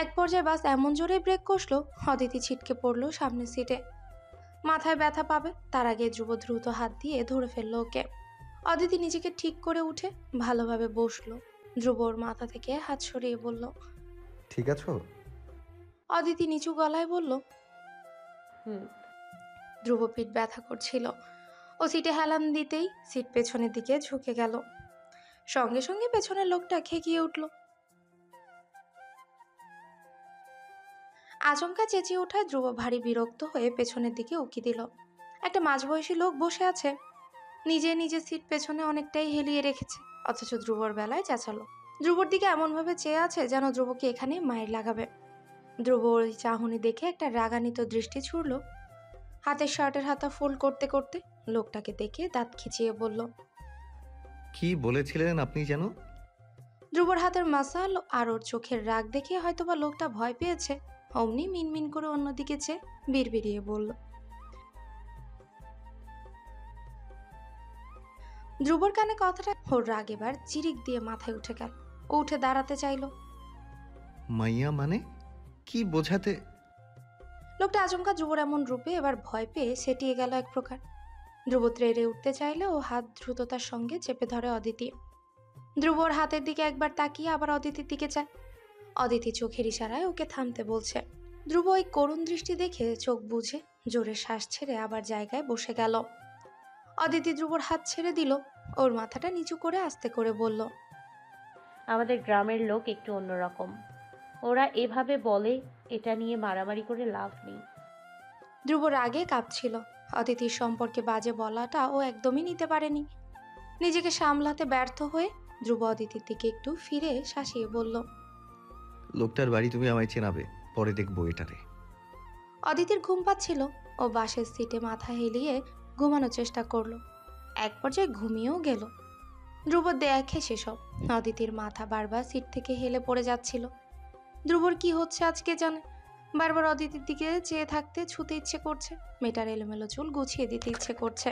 এক পর্যায়ে বাস এমন জোরে ব্রেক কষলো অদিতি ছিটকে পড়লো সামনের সিটে। মাথায় ব্যথা পাবে তার আগে ধ্রুব দ্রুত হাত দিয়ে ধরে ফেললো ওকে। অদিতি নিজেকে ঠিক করে উঠে ভালোভাবে বসলো। ধ্রুব ওর মাথা থেকে হাত সরিয়ে বলল, ঠিক আছো? অদিতি নিচু গলায় বলল, হুম। ধ্রুব পিঠ ব্যথা করছিল। ও সিটে হেলান দিতেই সিট পেছনের দিকে ঝুঁকে গেল। সঙ্গে সঙ্গে পেছনের লোকটা খেকিয়ে উঠল। আচমকা চেঁচিয়ে ওঠায় ধ্রুব ভারী বিরক্ত হয়ে পেছনের দিকে উকি দিল। একটা মাঝবয়সী লোক বসে আছে। নিজে নিজে সিট পেছনে অনেকটাই হেলিয়ে রেখেছে, অথচ ধ্রুবর বেলায় চেঁচালো। ধ্রুবর দিকে এমনভাবে চেয়ে আছে যেন ধ্রুবকে এখানে মায়ের লাগাবে। ধ্রুব ওই চাহনি দেখে একটা রাগান্বিত দৃষ্টি ছুড়ল। হাতের শার্টের হাতা ফোল্ড করতে করতে লোকটাকে দেখে দাঁত খিচিয়ে বলল, কি বলেছিলেন আপনি যেন? ধ্রুবর হাতের মাসাল আর ওর চোখের রাগ দেখে হয়তোবা লোকটা ভয় পেয়েছে। অমনি মিনমিন করে অন্যদিকে চেয়ে বিড়বিড়িয়ে বলল। ধ্রুবর কানে কথাটা ওর রাগ এবার চিরিক দিয়ে মাথায় উঠে গেল। ও উঠে দাঁড়াতে চাইল। মাইয়া মানে কি বোঝাতে? লোকটা আচমকা ধ্রুবর এমন রূপে এবার ভয় পেয়ে সেটিয়ে গেল এক প্রকার। ধ্রুব ত্রেড়ে উঠতে চাইলে ও হাত দ্রুততার সঙ্গে চেপে ধরে অদিতি। ধ্রুবর হাতের দিকে একবার তাকিয়ে আবার অদিতির দিকে চায়। অদিতি চোখের ইশারায় ওকে থামতে বলছে। ধ্রুব ওই করুণ দৃষ্টি দেখে চোখ বুঝে জোরে শ্বাস ছেড়ে আবার জায়গায় বসে গেল। অদিতি ধ্রুবর হাত ছেড়ে দিল। ওর মাথাটা নিচু করে আস্তে করে বলল, আমাদের গ্রামের লোক একটু অন্যরকম। ওরা এভাবে বলে, এটা নিয়ে মারামারি করে লাভ নেই। ধ্রুব রাগে কাঁপছিল। অদিতির সম্পর্কে বাজে বলাটা ও একদমই নিতে পারেনি। নিজেকে সামলাতে ব্যর্থ হয়ে ধ্রুব অদিতির দিকে একটু ফিরে শাসিয়ে বলল, লোকটার বাড়ি তুমি আমায় চেনাবে, পরে দেখবো এটারে। অদিতির ঘুম পাচ্ছিল। ও বাসের সিটে মাথা হেলিয়ে ঘুমানোর চেষ্টা করলো। এক পর্যায়ে ঘুমিয়েও গেল। ধ্রুব দেখে সেসব। অদিতির মাথা বারবার সিট থেকে হেলে পড়ে যাচ্ছিল। ধ্রুবর কি হচ্ছে আজকে জানে। বারবার অদিতির দিকে চেয়ে থাকতে ছুতে ইচ্ছে করছে। মেয়েটার এলোমেলো চুল গুছিয়ে দিতে ইচ্ছে করছে।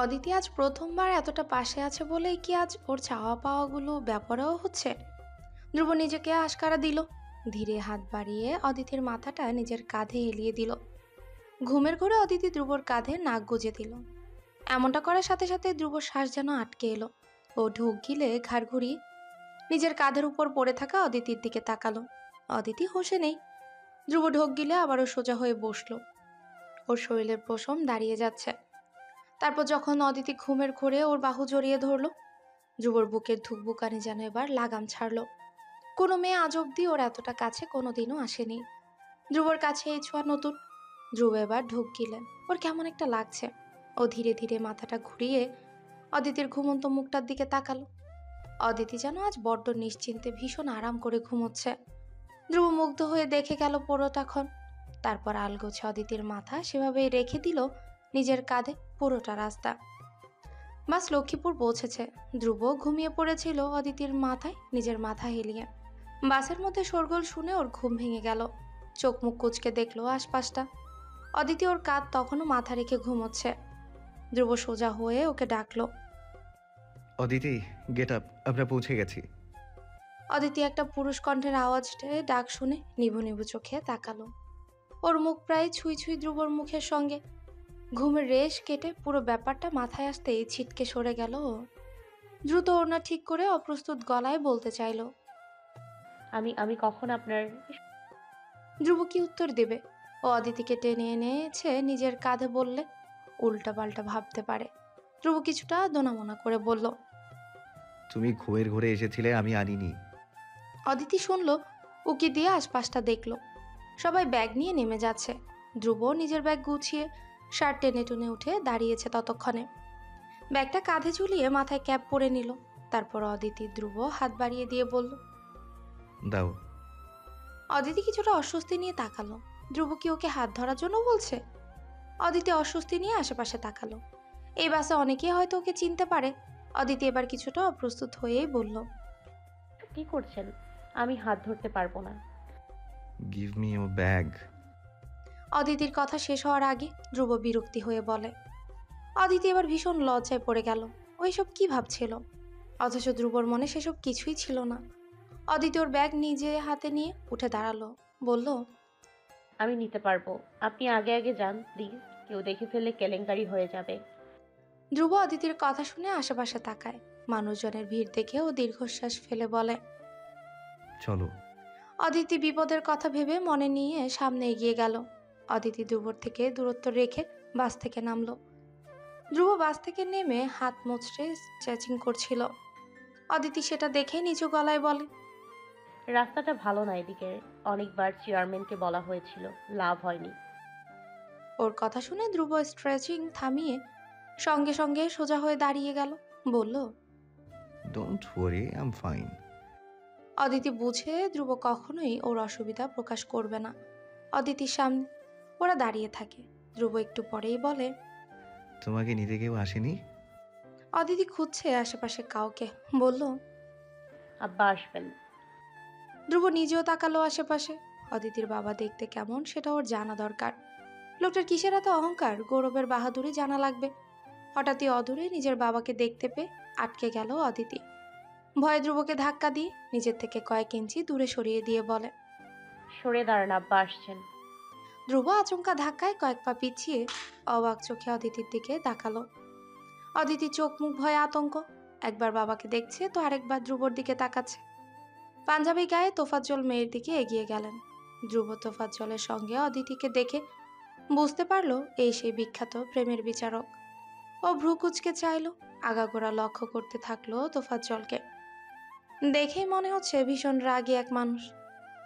অদিতি আজ প্রথমবার এতটা পাশে আছে বলেই কি আজ ওর চাওয়া পাওয়াগুলো ব্যাপারেও হচ্ছে। ধ্রুব নিজেকে আশকারা দিল। ধীরে হাত বাড়িয়ে অদিতির মাথাটা নিজের কাঁধে এলিয়ে দিল। ঘুমের ঘোরে অদিতি ধ্রুবর কাঁধে নাক গুজে দিল। এমনটা করার সাথে সাথে ধ্রুবর শ্বাস যেন আটকে এলো। ও ঢোক গিলে ঘাড় ঘুরিয়ে নিজের কাঁধের উপর পড়ে থাকা অদিতির দিকে তাকালো। অদিতি হোশে নেই। ধ্রুব ঢোক গিলে আবারও সোজা হয়ে বসলো। ওর শরীরের পশম দাঁড়িয়ে যাচ্ছে। তারপর যখন অদিতি ঘুমের ঘোরে ওর বাহু জড়িয়ে ধরলো, ধ্রুবর বুকের ধুকবুকানি যেন এবার লাগাম ছাড়লো। কোনো মেয়ে আজ অব্দি ওর এতটা কাছে কোনোদিনও আসেনি। ধ্রুবর কাছে এই ছোঁয়া নতুন। ধ্রুব এবার ঢুক গিলেন। ওর কেমন একটা লাগছে। ও ধীরে ধীরে মাথাটা ঘুরিয়ে অদিতির ঘুমন্ত মুখটার দিকে তাকালো। অদিতি যেন আজ বড্ড নিশ্চিন্তে ভীষণ আরাম করে ঘুমোচ্ছে। ধ্রুব মুগ্ধ হয়ে দেখে গেল পুরোটাক্ষণ। তারপর আলগোছে অদিতির মাথা সেভাবেই রেখে দিল নিজের কাঁধে পুরোটা রাস্তা। বাস লক্ষ্মীপুর পৌঁছেছে। ধ্রুব ঘুমিয়ে পড়েছিল অদিতির মাথায় নিজের মাথা হেলিয়ে। বাসের মধ্যে শোরগোল শুনে ওর ঘুম ভেঙে গেল। চোখ মুখ কুচকে দেখলো আশপাশটা। অদিতি ওর কাঁধ তখনও মাথা রেখে ঘুমোচ্ছে। ধ্রুব সোজা হয়ে ওকে ডাকলো। অদিতি, গেট আপ, আমরা পৌঁছে গেছি। অদিতি একটা পুরুষ কণ্ঠের আওয়াজে ডাক শুনে নিভু নিভু চোখে তাকালো। ওর মুখ প্রায় ছুঁই ছুঁই ধ্রুবর মুখের সঙ্গে। ঘুমের রেশ কেটে পুরো ব্যাপারটা মাথায় আসতেই ছিটকে সরে গেল ও। দ্রুত ওড়না ঠিক করে অপ্রস্তুত গলায় বলতে চাইল, আমি আমি কখন আপনার... ধ্রুব কি উত্তর দেবে? ও অদিতিকে টেনে এনেছে নিজের কাঁধে বললে উল্টা পাল্টা ভাবতে পারে। ধ্রুব কিছুটা দোনামোনা করে বলল, তুমি ঘুমের ঘরে এসেছিলে, আমি আনিনি। অদিতি শুনল, উকি দিয়ে আশপাশটা দেখলো। সবাই ব্যাগ নিয়ে নেমে যাচ্ছে। ধ্রুব নিজের ব্যাগ গুছিয়ে শার্ট টেনে টুনে উঠে দাঁড়িয়েছে ততক্ষণে। ব্যাগটা কাঁধে ঝুলিয়ে মাথায় ক্যাপ পরে নিল। তারপর অদিতি ধ্রুব হাত বাড়িয়ে দিয়ে বলল, দাও। অদিতি কিছুটা অস্বস্তি নিয়ে তাকালো। ধ্রুব কি ওকে হাত ধরার জন্য বলছে? অদিতি অস্বস্তি নিয়ে আশেপাশে তাকালো। এই বাসে অনেকেই হয়তো ওকে চিনতে পারে। অদিতি এবার কিছুটা অপ্রস্তুত হয়েই বলল, কি করছেন? আমি হাত ধরতে পারবো না। Give me your bag. অদিতির কথা শেষ হওয়ার আগে ধ্রুব বিরক্তি হয়ে বলে। অদিতি এবার ভীষণ লজ্জায় পড়ে গেল। ওইসব কি ভাবছিল? অথচ ধ্রুবর মনে সেসব কিছুই ছিল না। অদিতি ওর ব্যাগ নিজে হাতে নিয়ে উঠে দাঁড়ালো, বলল, আমি নিতে পারবো, আপনি আগে আগে যান প্লিজ, কেউ দেখে ফেললে কেলেঙ্কারি হয়ে যাবে। ধ্রুব অদিতির কথা শুনে আশেপাশে তাকায়। মানুষজনের ভিড় দেখে ও দীর্ঘশ্বাস ফেলে বলে, চলো। অদিতি বিপদের কথা ভেবে মনে নিয়ে সামনে এগিয়ে গেল। অদিতি ধ্রুবর থেকে দূরত্ব রেখে বাস থেকে নামলো। ধ্রুব বাস থেকে নেমে হাত মুচড়ে স্ট্রেচিং করছিল। অদিতি সেটা দেখে নিচু গলায় বলে, রাস্তাটা ভালো না এদিকে, অনেকবার চেয়ারম্যানকে বলা হয়েছিল, লাভ হয়নি। ওর কথা শুনে ধ্রুব স্ট্রেচিং থামিয়ে সঙ্গে সঙ্গে সোজা হয়ে দাঁড়িয়ে গেল, বলল, don't worry, I am fine. Aditi বুঝে ধ্রুব কখনোই ওর অসুবিধা প্রকাশ করবে না। অদিতির সামনে ওরা দাঁড়িয়ে থাকে। ধ্রুব একটু পরেই বলে, তোমাকে নিতে কেউ আসেনি? অদিতি খুঁজছে আশেপাশে কাউকে, বলল, আব্বা আসবেন। ধ্রুব নিজেও তাকালো আশেপাশে। অদিতির বাবা দেখতে কেমন সেটা ওর জানা দরকার। লোকটার কিসের এত অহংকার, গৌরবের বাহাদুরি জানা লাগবে। হঠাৎই অদূরে নিজের বাবাকে দেখতে পেয়ে আটকে গেল অদিতি। ভয়ে ধ্রুবকে ধাক্কা দিয়ে নিজের থেকে কয়েক ইঞ্চি দূরে সরিয়ে দিয়ে বলে, সরে দাঁড়ান, আব্বা আসছেন। ধ্রুব আচমকা ধাক্কায় কয়েক পা পিছিয়ে অবাক চোখে অদিতির দিকে তাকালো। অদিতি চোখ মুখ ভয়ে আতঙ্ক। একবার বাবাকে দেখছে তো আরেকবার ধ্রুবর দিকে তাকাচ্ছে। পাঞ্জাবি গায়ে তোফাজ্জল মেয়ের দিকে এগিয়ে গেলেন। ধ্রুব তোফাজ্জলের সঙ্গে অদিতিকে দেখে বুঝতে পারলো এই সেই বিখ্যাত প্রেমের বিচারক। ও ভ্রু কুচকে চাইল, আগাগোড়া লক্ষ্য করতে থাকলো তোফাজ্জলকে। দেখেই মনে হচ্ছে ভীষণ রাগী এক মানুষ।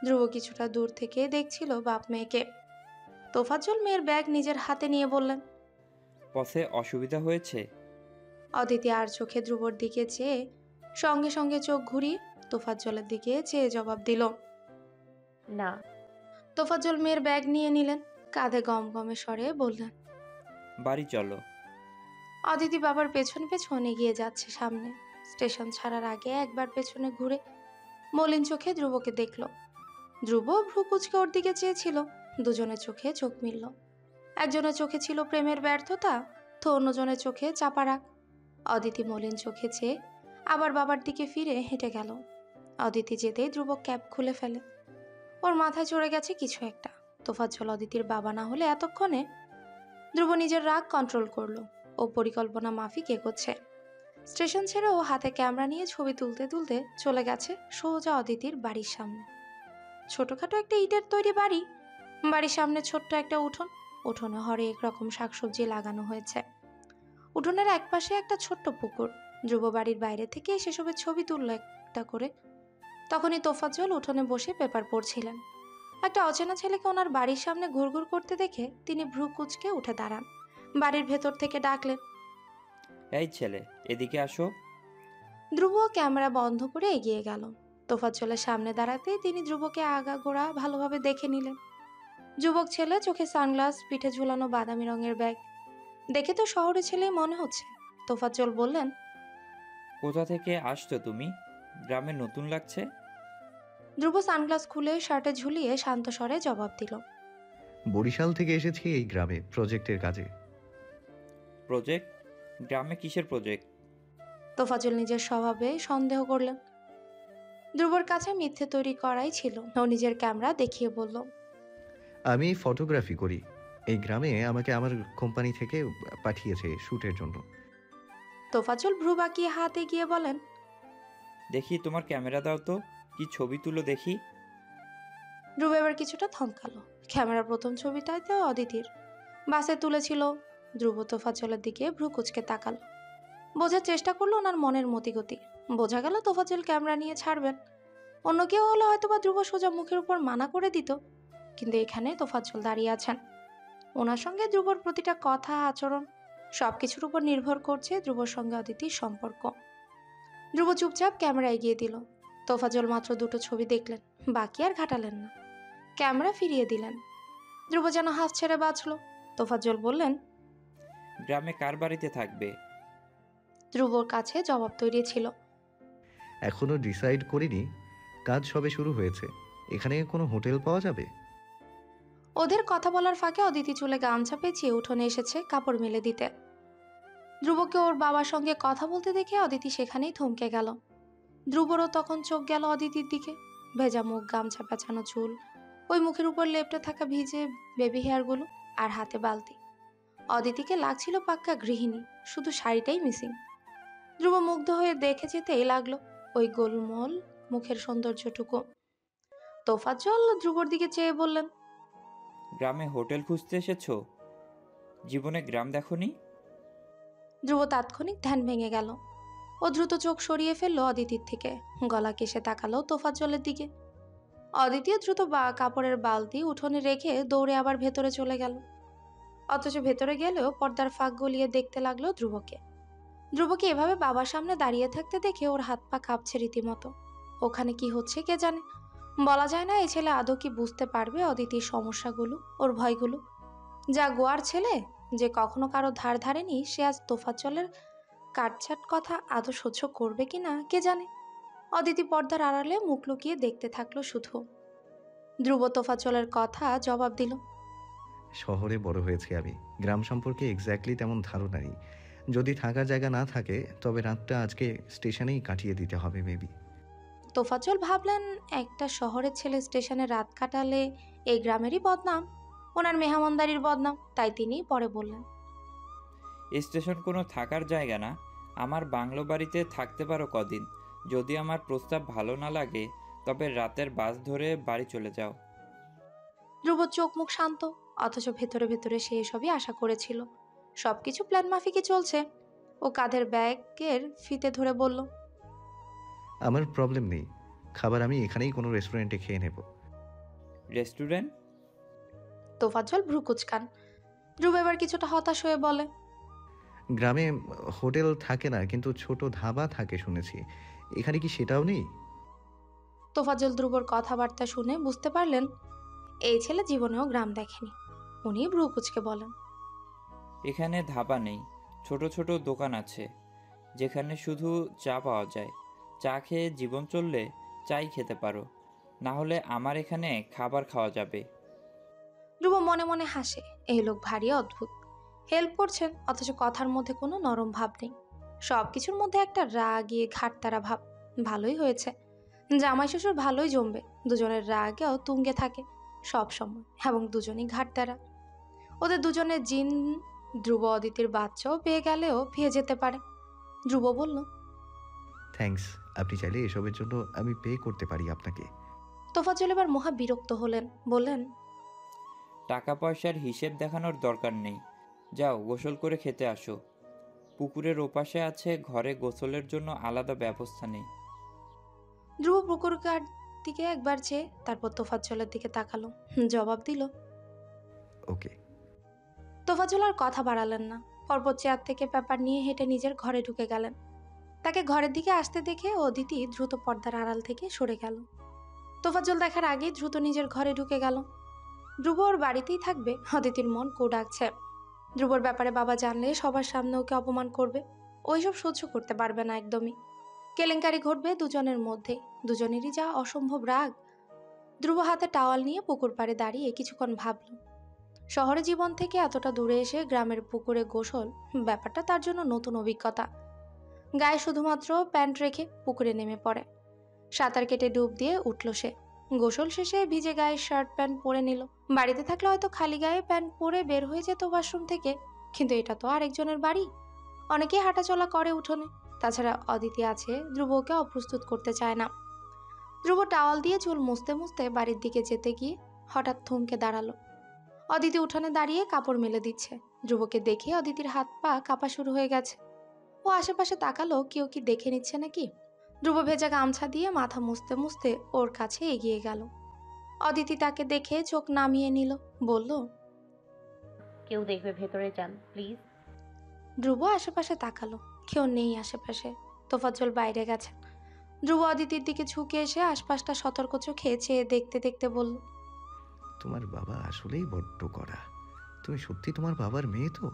ধ্রুব কিছুটা দূর থেকে দেখছিল বাপ মেয়েকে। তোফাজ্জল মেয়ের ব্যাগ নিজের হাতে নিয়ে বললেন, পথে অসুবিধা হয়েছে? অদিতি আর চোখে ধ্রুবর দিকে চেয়ে সঙ্গে সঙ্গে চোখ ঘুরিয়ে তোফাজ্জলের দিকে চেয়ে জবাব দিল, না। তোফাজ্জল মেয়ের ব্যাগ নিয়ে নিলেন, কাঁধে গম গমে স্বরে বললেন, বাড়ি চলো। অদিতি বাবার পেছন পেছন এগিয়ে যাচ্ছে সামনে। স্টেশন ছাড়ার আগে একবার পেছনে ঘুরে মলিন চোখে ধ্রুবকে দেখল। ধ্রুব ভ্রু কুচকে ওর দিকে চেয়েছিল। দুজনের চোখে চোখ মিলল। একজনের চোখে ছিল প্রেমের ব্যর্থতা, তো অন্যজনের চোখে চাপা রাগ। অদিতি মলিন চোখে চেয়ে আবার বাবার দিকে ফিরে হেঁটে গেল। অদিতি যেতেই ধ্রুব ক্যাপ খুলে ফেলে। ওর মাথায় চড়ে গেছে কিছু একটা। তোফাজ্জল অদিতির বাবা না হলে এতক্ষণে। ধ্রুব নিজের রাগ কন্ট্রোল করলো। ও পরিকল্পনা মাফিক এগোচ্ছে। স্টেশন ছেড়ে ও হাতে ক্যামেরা নিয়ে ছবি তুলতে তুলতে চলে গেছে সোজা অদিতির বাড়ির সামনে। ছোটখাটো একটা ইটের তৈরি বাড়ি। বাড়ির সামনে ছোট্ট একটা উঠোন, উঠোনে হরেক রকম শাকসবজি লাগানো হয়েছে। উঠোনের একপাশে একটা ছোট্ট পুকুর। ধ্রুব বাড়ির বাইরে থেকে সেসবের ছবি তুলল একটা করে। তখনই তোফাজ্জল উঠোনে বসে পেপার পড়ছিলেন। একটা অচেনা ছেলেকে ওনার বাড়ির সামনে ঘুরঘুর করতে দেখে তিনি ভ্রু কুঁচকে উঠে দাঁড়ান। বাড়ির ভেতর থেকে ডাকলেন, এই ছেলে, এদিকে আসো। ধ্রুব ক্যামেরা বন্ধ করে এগিয়ে গেল। তোফাজ্জলের সামনে দাঁড়াতেই তিনি ধ্রুবকে আগাগোড়া ভালোভাবে দেখে নিলেন। যুবক ছেলে, চোখে সানগ্লাস, পিঠে ঝুলানো বাদামি রঙের ব্যাগ। দেখে তো শহরে ছেলেই মনে হচ্ছে। তোফাজ্জল বললেন, কোথা থেকে আসছো তুমি? গ্রামে নতুন লাগছে। ধ্রুব সানগ্লাস খুলে শার্টে ঝুলিয়ে শান্ত স্বরে জবাব দিল, বরিশাল থেকে এসেছি এই গ্রামে প্রজেক্টের কাজে। প্রজেক্ট? গ্রামে কিসের প্রজেক্ট? তোফাজ্জল নিজের স্বভাবে সন্দেহ করলেন। ধ্রুবর কাছে মিথ্যে তৈরি করাই ছিল। ও নিজের ক্যামেরা দেখিয়ে বলল, আমি ফটোগ্রাফি করি। এই গ্রামে আমাকে আমার কোম্পানি থেকে পাঠিয়েছে শ্যুটের জন্য। তোফাজ্জল ভ্রু বাঁকিয়ে হাত এগিয়ে বলেন, দেখি তোমার ক্যামেরা দাও তো, কি ছবি তুলো দেখি। ধ্রুব এবার কিছুটা থমকালো। ক্যামেরার প্রথম ছবিটাতে অদিতির বাসে তুলেছিল। ধ্রুব তোফাজ্জলের দিকে ভ্রু কুচকে তাকালো। বোঝার চেষ্টা করলো ওনার মনের মতিগতি। বোঝা গেল তোফাজ্জল ক্যামেরা নিয়ে ছাড়বেন। অন্য কেউ হলে হয়তো বা ধ্রুব সোজা মুখের উপর মানা করে দিত, কিন্তু এখানে তোফাজ্জল দাঁড়িয়ে আছেন। ওনার সঙ্গে ধ্রুবর প্রতিটা কথা, আচরণ সবকিছুর উপর নির্ভর করছে ধ্রুবর সঙ্গে অদিতির সম্পর্ক। ধ্রুব চুপচাপ ক্যামেরা এগিয়ে দিল। তোফাজ্জল মাত্র দুটো ছবি দেখলেন, বাকি আর ঘাটালেন না। ক্যামেরা ফিরিয়ে দিলেন। ধ্রুব যেন হাফ ছেড়ে বাঁচল। তোফাজ্জল বললেন, গ্রামে কার বাড়িতে থাকবে? ধ্রুবর কাছে জবাব তৈরি ছিল। এখনো ডিসাইড করিনি, কাজ সবে শুরু হয়েছে। এখানে কোনো হোটেল পাওয়া যাবে? ওদের কথা বলার ফাঁকে অদিতি চুলে গামছা পেঁচিয়ে উঠোনে এসেছে কাপড় মেলে দিতে। ধ্রুবকে ওর বাবার সঙ্গে কথা বলতে দেখে অদিতি সেখানেই থমকে গেল। ধ্রুবরও তখন চোখ গেল অদিতির দিকে। ভেজা মুখ, গামছা পেঁচানো চুল, ওই মুখের উপর লেপটে থাকা ভিজে বেবি হেয়ারগুলো, আর হাতে বালতি। অদিতিকে লাগছিল পাক্কা গৃহিণী, শুধু শাড়িটাই মিসিং। ধ্রুব মুগ্ধ হয়ে দেখে যেতেই লাগলো ওই গোলমোল মুখের সৌন্দর্যটুকু। তোফাজ্জল ধ্রুবর দিকে চেয়ে বললেন, গ্রামে হোটেল খুঁজতে এসেছো? জীবনে গ্রাম দেখোনি? ধ্রুব তাৎক্ষণিক ধ্যান ভেঙে গেল। ও দ্রুত চোখ সরিয়ে ফেললো অদিতির থেকে। গলা কেসে তাকালো তোফাজ্জলের দিকে। অদিতি দ্রুত কাপড়ের বালতি উঠোনে রেখে দৌড়ে আবার ভেতরে চলে গেল। অথচ ভেতরে গেলেও পর্দার ফাঁক গলিয়ে দেখতে লাগলো ধ্রুবকে। ধ্রুবকে এভাবে বাবার সামনে দাঁড়িয়ে থাকতে দেখে ওর হাত পা কাঁপছে রীতিমতো। ওখানে কি হচ্ছে কে জানে। বলা যায় না এই ছেলে আদৌ কি বুঝতে পারবে অদিতির সমস্যাগুলো, ওর ভয়গুলো। যা গোয়ার ছেলে, যে কখনো কারো ধার ধারেনি, সে আজ তোফাজ্জলের কাটছাট কথা আদৌ সহ্য করবে কিনা কে জানে। অদিতি পর্দার আড়ালে মুখ লুকিয়ে দেখতে থাকলো শুধু। ধ্রুব তোফাজ্জলের কথা জবাব দিল, শহরে বড় হয়েছি আমি, গ্রাম সম্পর্কে এক্স্যাক্টলি তেমন ধারণা নেই। যদি থাকার জায়গা না থাকে তবে রাতটা আজকে স্টেশনেই কাটিয়ে দিতে হবে মেবি। তোফাজ্জল ভাবলেন একটা শহরের ছেলে স্টেশনে রাত কাটালে এই গ্রামেরই বদনাম, ওনার মেহমানদারির বদনাম। তাই তিনি পরে বললেন, স্টেশন কোনো থাকার জায়গা না। আমার বাংলো বাড়িতে থাকতে পারো কদিন। যদি আমার প্রস্তাব ভালো না লাগে তবে রাতের বাস ধরে বাড়ি চলে যাও। ধ্রুব চোখ মুখ শান্ত, অথচ ভেতরে ভেতরে সে এসবই আশা করেছিল। সবকিছু প্ল্যান মাফিকই চলছে। ও কাঁধের ব্যাগের ফিতে ধরে বলল, আমার প্রবলেম নেই, খাবার আমি এখানেই কোনো রেস্টুরেন্টে খেয়ে নেব। রেস্টুরেন্ট? তোফাজ্জল ভ্রু কুচকান। ধ্রুব এবার কিছুটা হতাশ হয়ে বলে, গ্রামে হোটেল থাকে না, কিন্তু ছোট ধাবা থাকে শুনেছি। এখানে কি সেটাও নেই? তোফাজ্জল ধ্রুবর কথাবার্তা শুনে বুঝতে পারলেন এই ছেলে জীবনেও গ্রাম দেখেনি। উনি ভ্রু কুচকে বলেন, এখানে ধাবা নেই, ছোট ছোট দোকান আছে যেখানে শুধু চা পাওয়া যায়। চা খেয়ে জীবন চললে চাই খেতে পারো, না হলে আমার এখানে খাবার খাওয়া যাবে। ধ্রুব মনে মনে হাসে, এই লোক ভারী অদ্ভুত। হেল্প করছেন অথচ কথার মধ্যে কোনো নরম ভাব নেই। সবকিছুর মধ্যে একটা রাগিয়ে ঘাটতারা ভাব। ভালোই হয়েছে, জামাই শ্বশুর ভালোই জমবে। দুজনের রাগেও তুঙ্গে থাকে সব সময়, এবং দুজনই ঘাটতারা। ওদের দুজনের জিন ধ্রুব অদিতির বাচ্চাও পেয়ে গেলেও পেয়ে যেতে পারে। ধ্রুব বলল, থ্যাঙ্কস, আপনি চাইলে এসবের জন্য আমি পে করতে পারি আপনাকে। তোফাজ্জল এবার মহা বিরক্ত হলেন, বললেন, টাকা পয়সার হিসেব দেখানোর দরকার নেই। যাও গোসল করে খেতে আসো। পুকুরের ওপাশে আছে, ঘরে গোসলের জন্য আলাদা ব্যবস্থা নেই। ধ্রুব পুকুর কার দিকে একবার চেয়ে তারপর তোফাজ্জলের দিকে তাকালো। জবাব দিল। ওকে। তোফাজ্জল আর কথা বাড়ালেন না, পরপর চেয়ার থেকে পেপার নিয়ে হেঁটে নিজের ঘরে ঢুকে গেলেন। তাকে ঘরের দিকে আসতে দেখে অদিতি দ্রুত পর্দার আড়াল থেকে সরে গেল। তোফাজ্জল দেখার আগেই দ্রুত নিজের ঘরে ঢুকে গেল। ধ্রুব ওর বাড়িতেই থাকবে, অদিতির মন কো ডাকছে। ধ্রুবর ব্যাপারে বাবা জানলে সবার সামনে ওকে অপমান করবে, ওইসব সহ্য করতে পারবে না একদমই। কেলেঙ্কারি ঘটবে দুজনের মধ্যে, দুজনেরই যা অসম্ভব রাগ। ধ্রুব হাতে টাওয়াল নিয়ে পুকুর পাড়ে দাঁড়িয়ে কিছুক্ষণ ভাবল। শহরে জীবন থেকে এতটা দূরে এসে গ্রামের পুকুরে গোসল, ব্যাপারটা তার জন্য নতুন অভিজ্ঞতা। গায়ে শুধুমাত্র প্যান্ট রেখে পুকুরে নেমে পড়ে। সাঁতার কেটে ডুব দিয়ে উঠল সে। গোসল শেষে ভিজে গায়ে শার্ট প্যান্ট পরে নিল। বাড়িতে থাকলে হয়তো খালি গায়ে প্যান্ট পরে বের হয়ে যেত ওয়াশরুম থেকে, কিন্তু এটা তো আরেকজনের বাড়ি, অনেকেই হাঁটাচলা করে উঠোনে। তাছাড়া অদিতি আছে, ধ্রুব ওকে অপ্রস্তুত করতে চায় না। ধ্রুব টাওয়াল দিয়ে চুল মুছতে মুছতে বাড়ির দিকে যেতে গিয়ে হঠাৎ থমকে দাঁড়ালো। অদিতি উঠানে দাঁড়িয়ে কাপড় মেলে দিচ্ছে। ধ্রুবকে দেখে অদিতির হাত পা কাঁপা শুরু হয়ে গেছে। ও আশেপাশে তাকালো কেউ কি দেখে নিচ্ছে নাকি। ধ্রুব ভেজা গামছা দিয়ে মাথা মুছতে মুছতে ওর কাছে এগিয়ে গেল। অদিতি তাকে দেখে চোখ নামিয়ে নিল, বলল, কেউ দেখবে, ভেতরে যান প্লিজ। ধ্রুব আশেপাশে তাকালো, কেউ নেই আশেপাশে। তোফাজ্জল বাইরে গেছে। ধ্রুব অদিতির দিকে ঝুঁকে এসে আশপাশটা সতর্ক চোখে চেয়ে দেখতে দেখতে বলল, তোমার বাবা আসলেই বড্ড কড়া। তুমি সত্যি তোমার বাবার মেয়ে তো?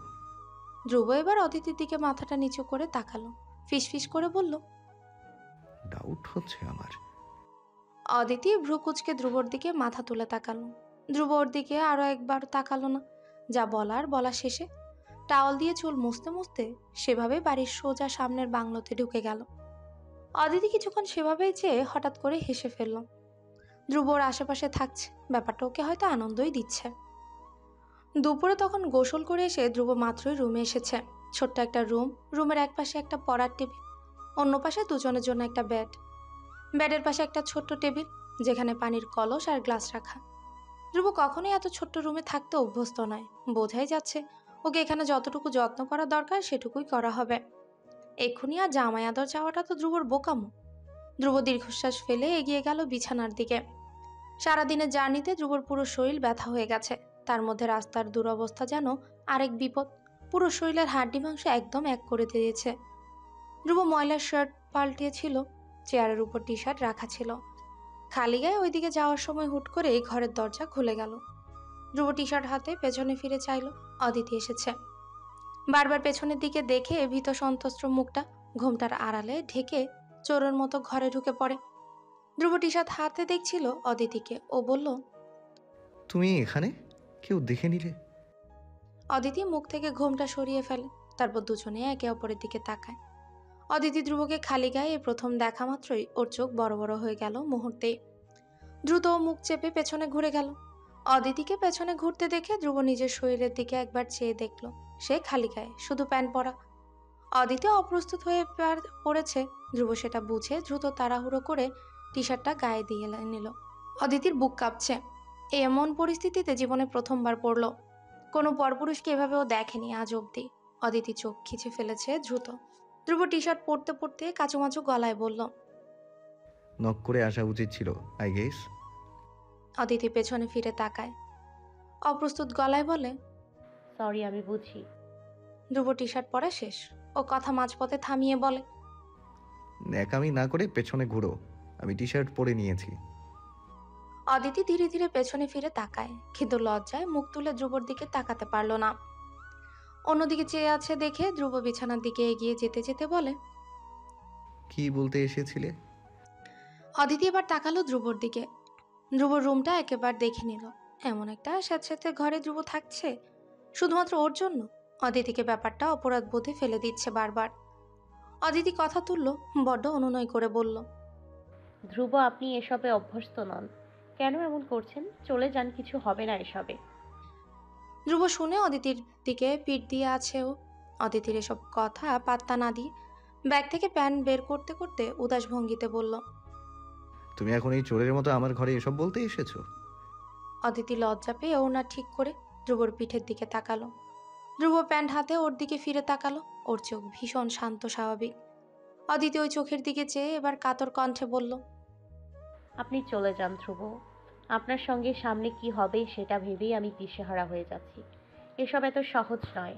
ধ্রুব এবার অদিতির দিকে মাথাটা নিচু করে তাকালো, ফিসফিস করে বলল, ডাউট হচ্ছে আমার। অদিতি ভ্রু কুচকে ধ্রুবর দিকে মাথা তুলে তাকালো। ধ্রুব ওর দিকে আরো একবার তাকালো না। যা বলার বলা শেষে টাওয়াল দিয়ে চুল মুছতে মুছতে সেভাবে বাড়ির সোজা সামনের বাংলোতে ঢুকে গেল। অদিতি কিছুক্ষণ সেভাবেই চেয়ে হঠাৎ করে হেসে ফেলল। ধ্রুব ওর আশেপাশে থাকছে, ব্যাপারটা ওকে হয়তো আনন্দই দিচ্ছে। দুপুরে তখন গোসল করে এসে ধ্রুব মাত্রই রুমে এসেছে। ছোট্ট একটা রুম, রুমের এক পাশে একটা পড়ার টেবিল, অন্য পাশে দুজনের জন্য একটা বেড। বেডের পাশে একটা ছোট্ট টেবিল, যেখানে পানির কলস আর গ্লাস রাখা। ধ্রুব কখনোই এত ছোট্ট রুমে থাকতে অভ্যস্ত নয়। বোঝাই যাচ্ছে ওকে এখানে যতটুকু যত্ন করা দরকার সেটুকুই করা হবে। এক্ষুনি আর জামাই আদর চাওয়াটা তো ধ্রুবর বোকামো। ধ্রুব দীর্ঘশ্বাস ফেলে এগিয়ে গেল বিছানার দিকে। সারাদিনের জার্নিতে ধ্রুবর পুরো শরীর ব্যথা হয়ে গেছে, তার মধ্যে রাস্তার দুরবস্থা যেন আরেক বিপদ। পুরো শরীরের হাড্ডি মাংস একদম এক করে দিয়েছে। ধ্রুব ময়লার শার্ট পাল্টিয়েছিল, চেয়ারের উপর টি শার্ট রাখা ছিল। খালি গায়ে ওইদিকে যাওয়ার সময় হুট করে এই ঘরের দরজা খুলে গেল। ধ্রুব টি শার্ট হাতে পেছনে ফিরে চাইল, অদিতি এসেছে। বারবার পেছনের দিকে দেখে ভীত সন্ত্রস্ত মুখটা ঘোমটার আড়ালে ঢেকে চোরের মতো ঘরে ঢুকে পড়ে। ধ্রুব টি শার্ট হাতে দেখছিল অদিতিকে। ও বলল, তুমি এখানে? কেউ দেখে নিলে? অদিতি মুখ থেকে ঘোমটা সরিয়ে ফেলে, তারপর দুজনে একে অপরের দিকে তাকায়। অদিতি ধ্রুবকে খালি গায়ে প্রথম দেখা মাত্রই ওর চোখ বড় বড় হয়ে গেল মুহূর্তেই। দ্রুত ও মুখ চেপে পেছনে ঘুরে গেল। অদিতিকে পেছনে ঘুরতে দেখে ধ্রুব নিজের শরীরের দিকে একবার চেয়ে দেখল, সে খালি গায়ে, শুধু প্যান্ট পরা। অদিতি অপ্রস্তুত হয়ে পড়েছে। ধ্রুব সেটা বুঝে দ্রুত তাড়াহুড়ো করে টি শার্টটা গায়ে দিয়ে নিল। অদিতির বুক কাঁপছে। এমন পরিস্থিতিতে জীবনে প্রথমবার পড়ল। কোনো পরপুরুষকে এভাবে ও দেখেনি আজ অব্দি। অদিতি চোখ খিচে ফেলেছে দ্রুত। ধ্রুব টি শার্ট পরতে পরতে কাচুমাচু গলায় বলল, নক করে আসা উচিত ছিল, আই গেস। অদিতি পেছনে ফিরে তাকায়, অপ্রস্তুত গলায় বলে, সরি, আমি বুঝি। ধ্রুব টি শার্ট পরা শেষ। ও কথা মাঝপথে থামিয়ে বলে, ন্যাকামি না করে পেছনে ঘুরো, আমি টি শার্ট পরে নিয়েছি। অদিতি ধীরে ধীরে পেছনে ফিরে তাকায়, কিন্তু লজ্জায় মুখ তুলে ধ্রুবর দিকে তাকাতে পারল না। অন্যদিকে চেয়ে আছে দেখে ধ্রুব বিছানার দিকে এগিয়ে যেতে যেতে বলে, কি বলতে এসেছিলে? অদিতি এবার তাকালো ধ্রুবর দিকে। ধ্রুবর রুমটা একেবারে দেখে নিল। এমন একটা স্যাঁতস্যাঁতে ঘরে ধ্রুব থাকছে শুধুমাত্র ওর জন্য। অদিতিকে ব্যাপারটা অপরাধ বোধে ফেলে দিচ্ছে বারবার। অদিতি কথা তুলল, বড্ড অনুনয় করে বলল, ধ্রুব, আপনি এসবে অভ্যস্ত নন, কেন এমন করছেন? চলে যান, কিছু হবে না এসবে। ধ্রুব শুনে অদিতির দিকে পিঠ দিয়ে আছে ও। অদিতির এসব কথা পাত্তা না দিয়ে ব্যাগ থেকে প্যান্ট বের করতে করতে উদাস ভঙ্গিতে বলল, তুমি এখন এই চোরের মতো আমার ঘরে এসব বলতে এসেছো? অদিতি লজ্জা পেয়ে ওনা ঠিক করে ধ্রুবর পিঠের দিকে তাকালো। ধ্রুব প্যান্ট হাতে ওর দিকে ফিরে তাকালো। ওর চোখ ভীষণ শান্ত স্বাভাবিক। অদিতি ওই চোখের দিকে চেয়ে এবার কাতর কণ্ঠে বলল, আপনি চলে যান ধ্রুব। আপনার সঙ্গে সামনে কি হবে সেটা ভেবেই আমি দিশেহারা হয়ে যাচ্ছি। এসব এত সহজ নয়।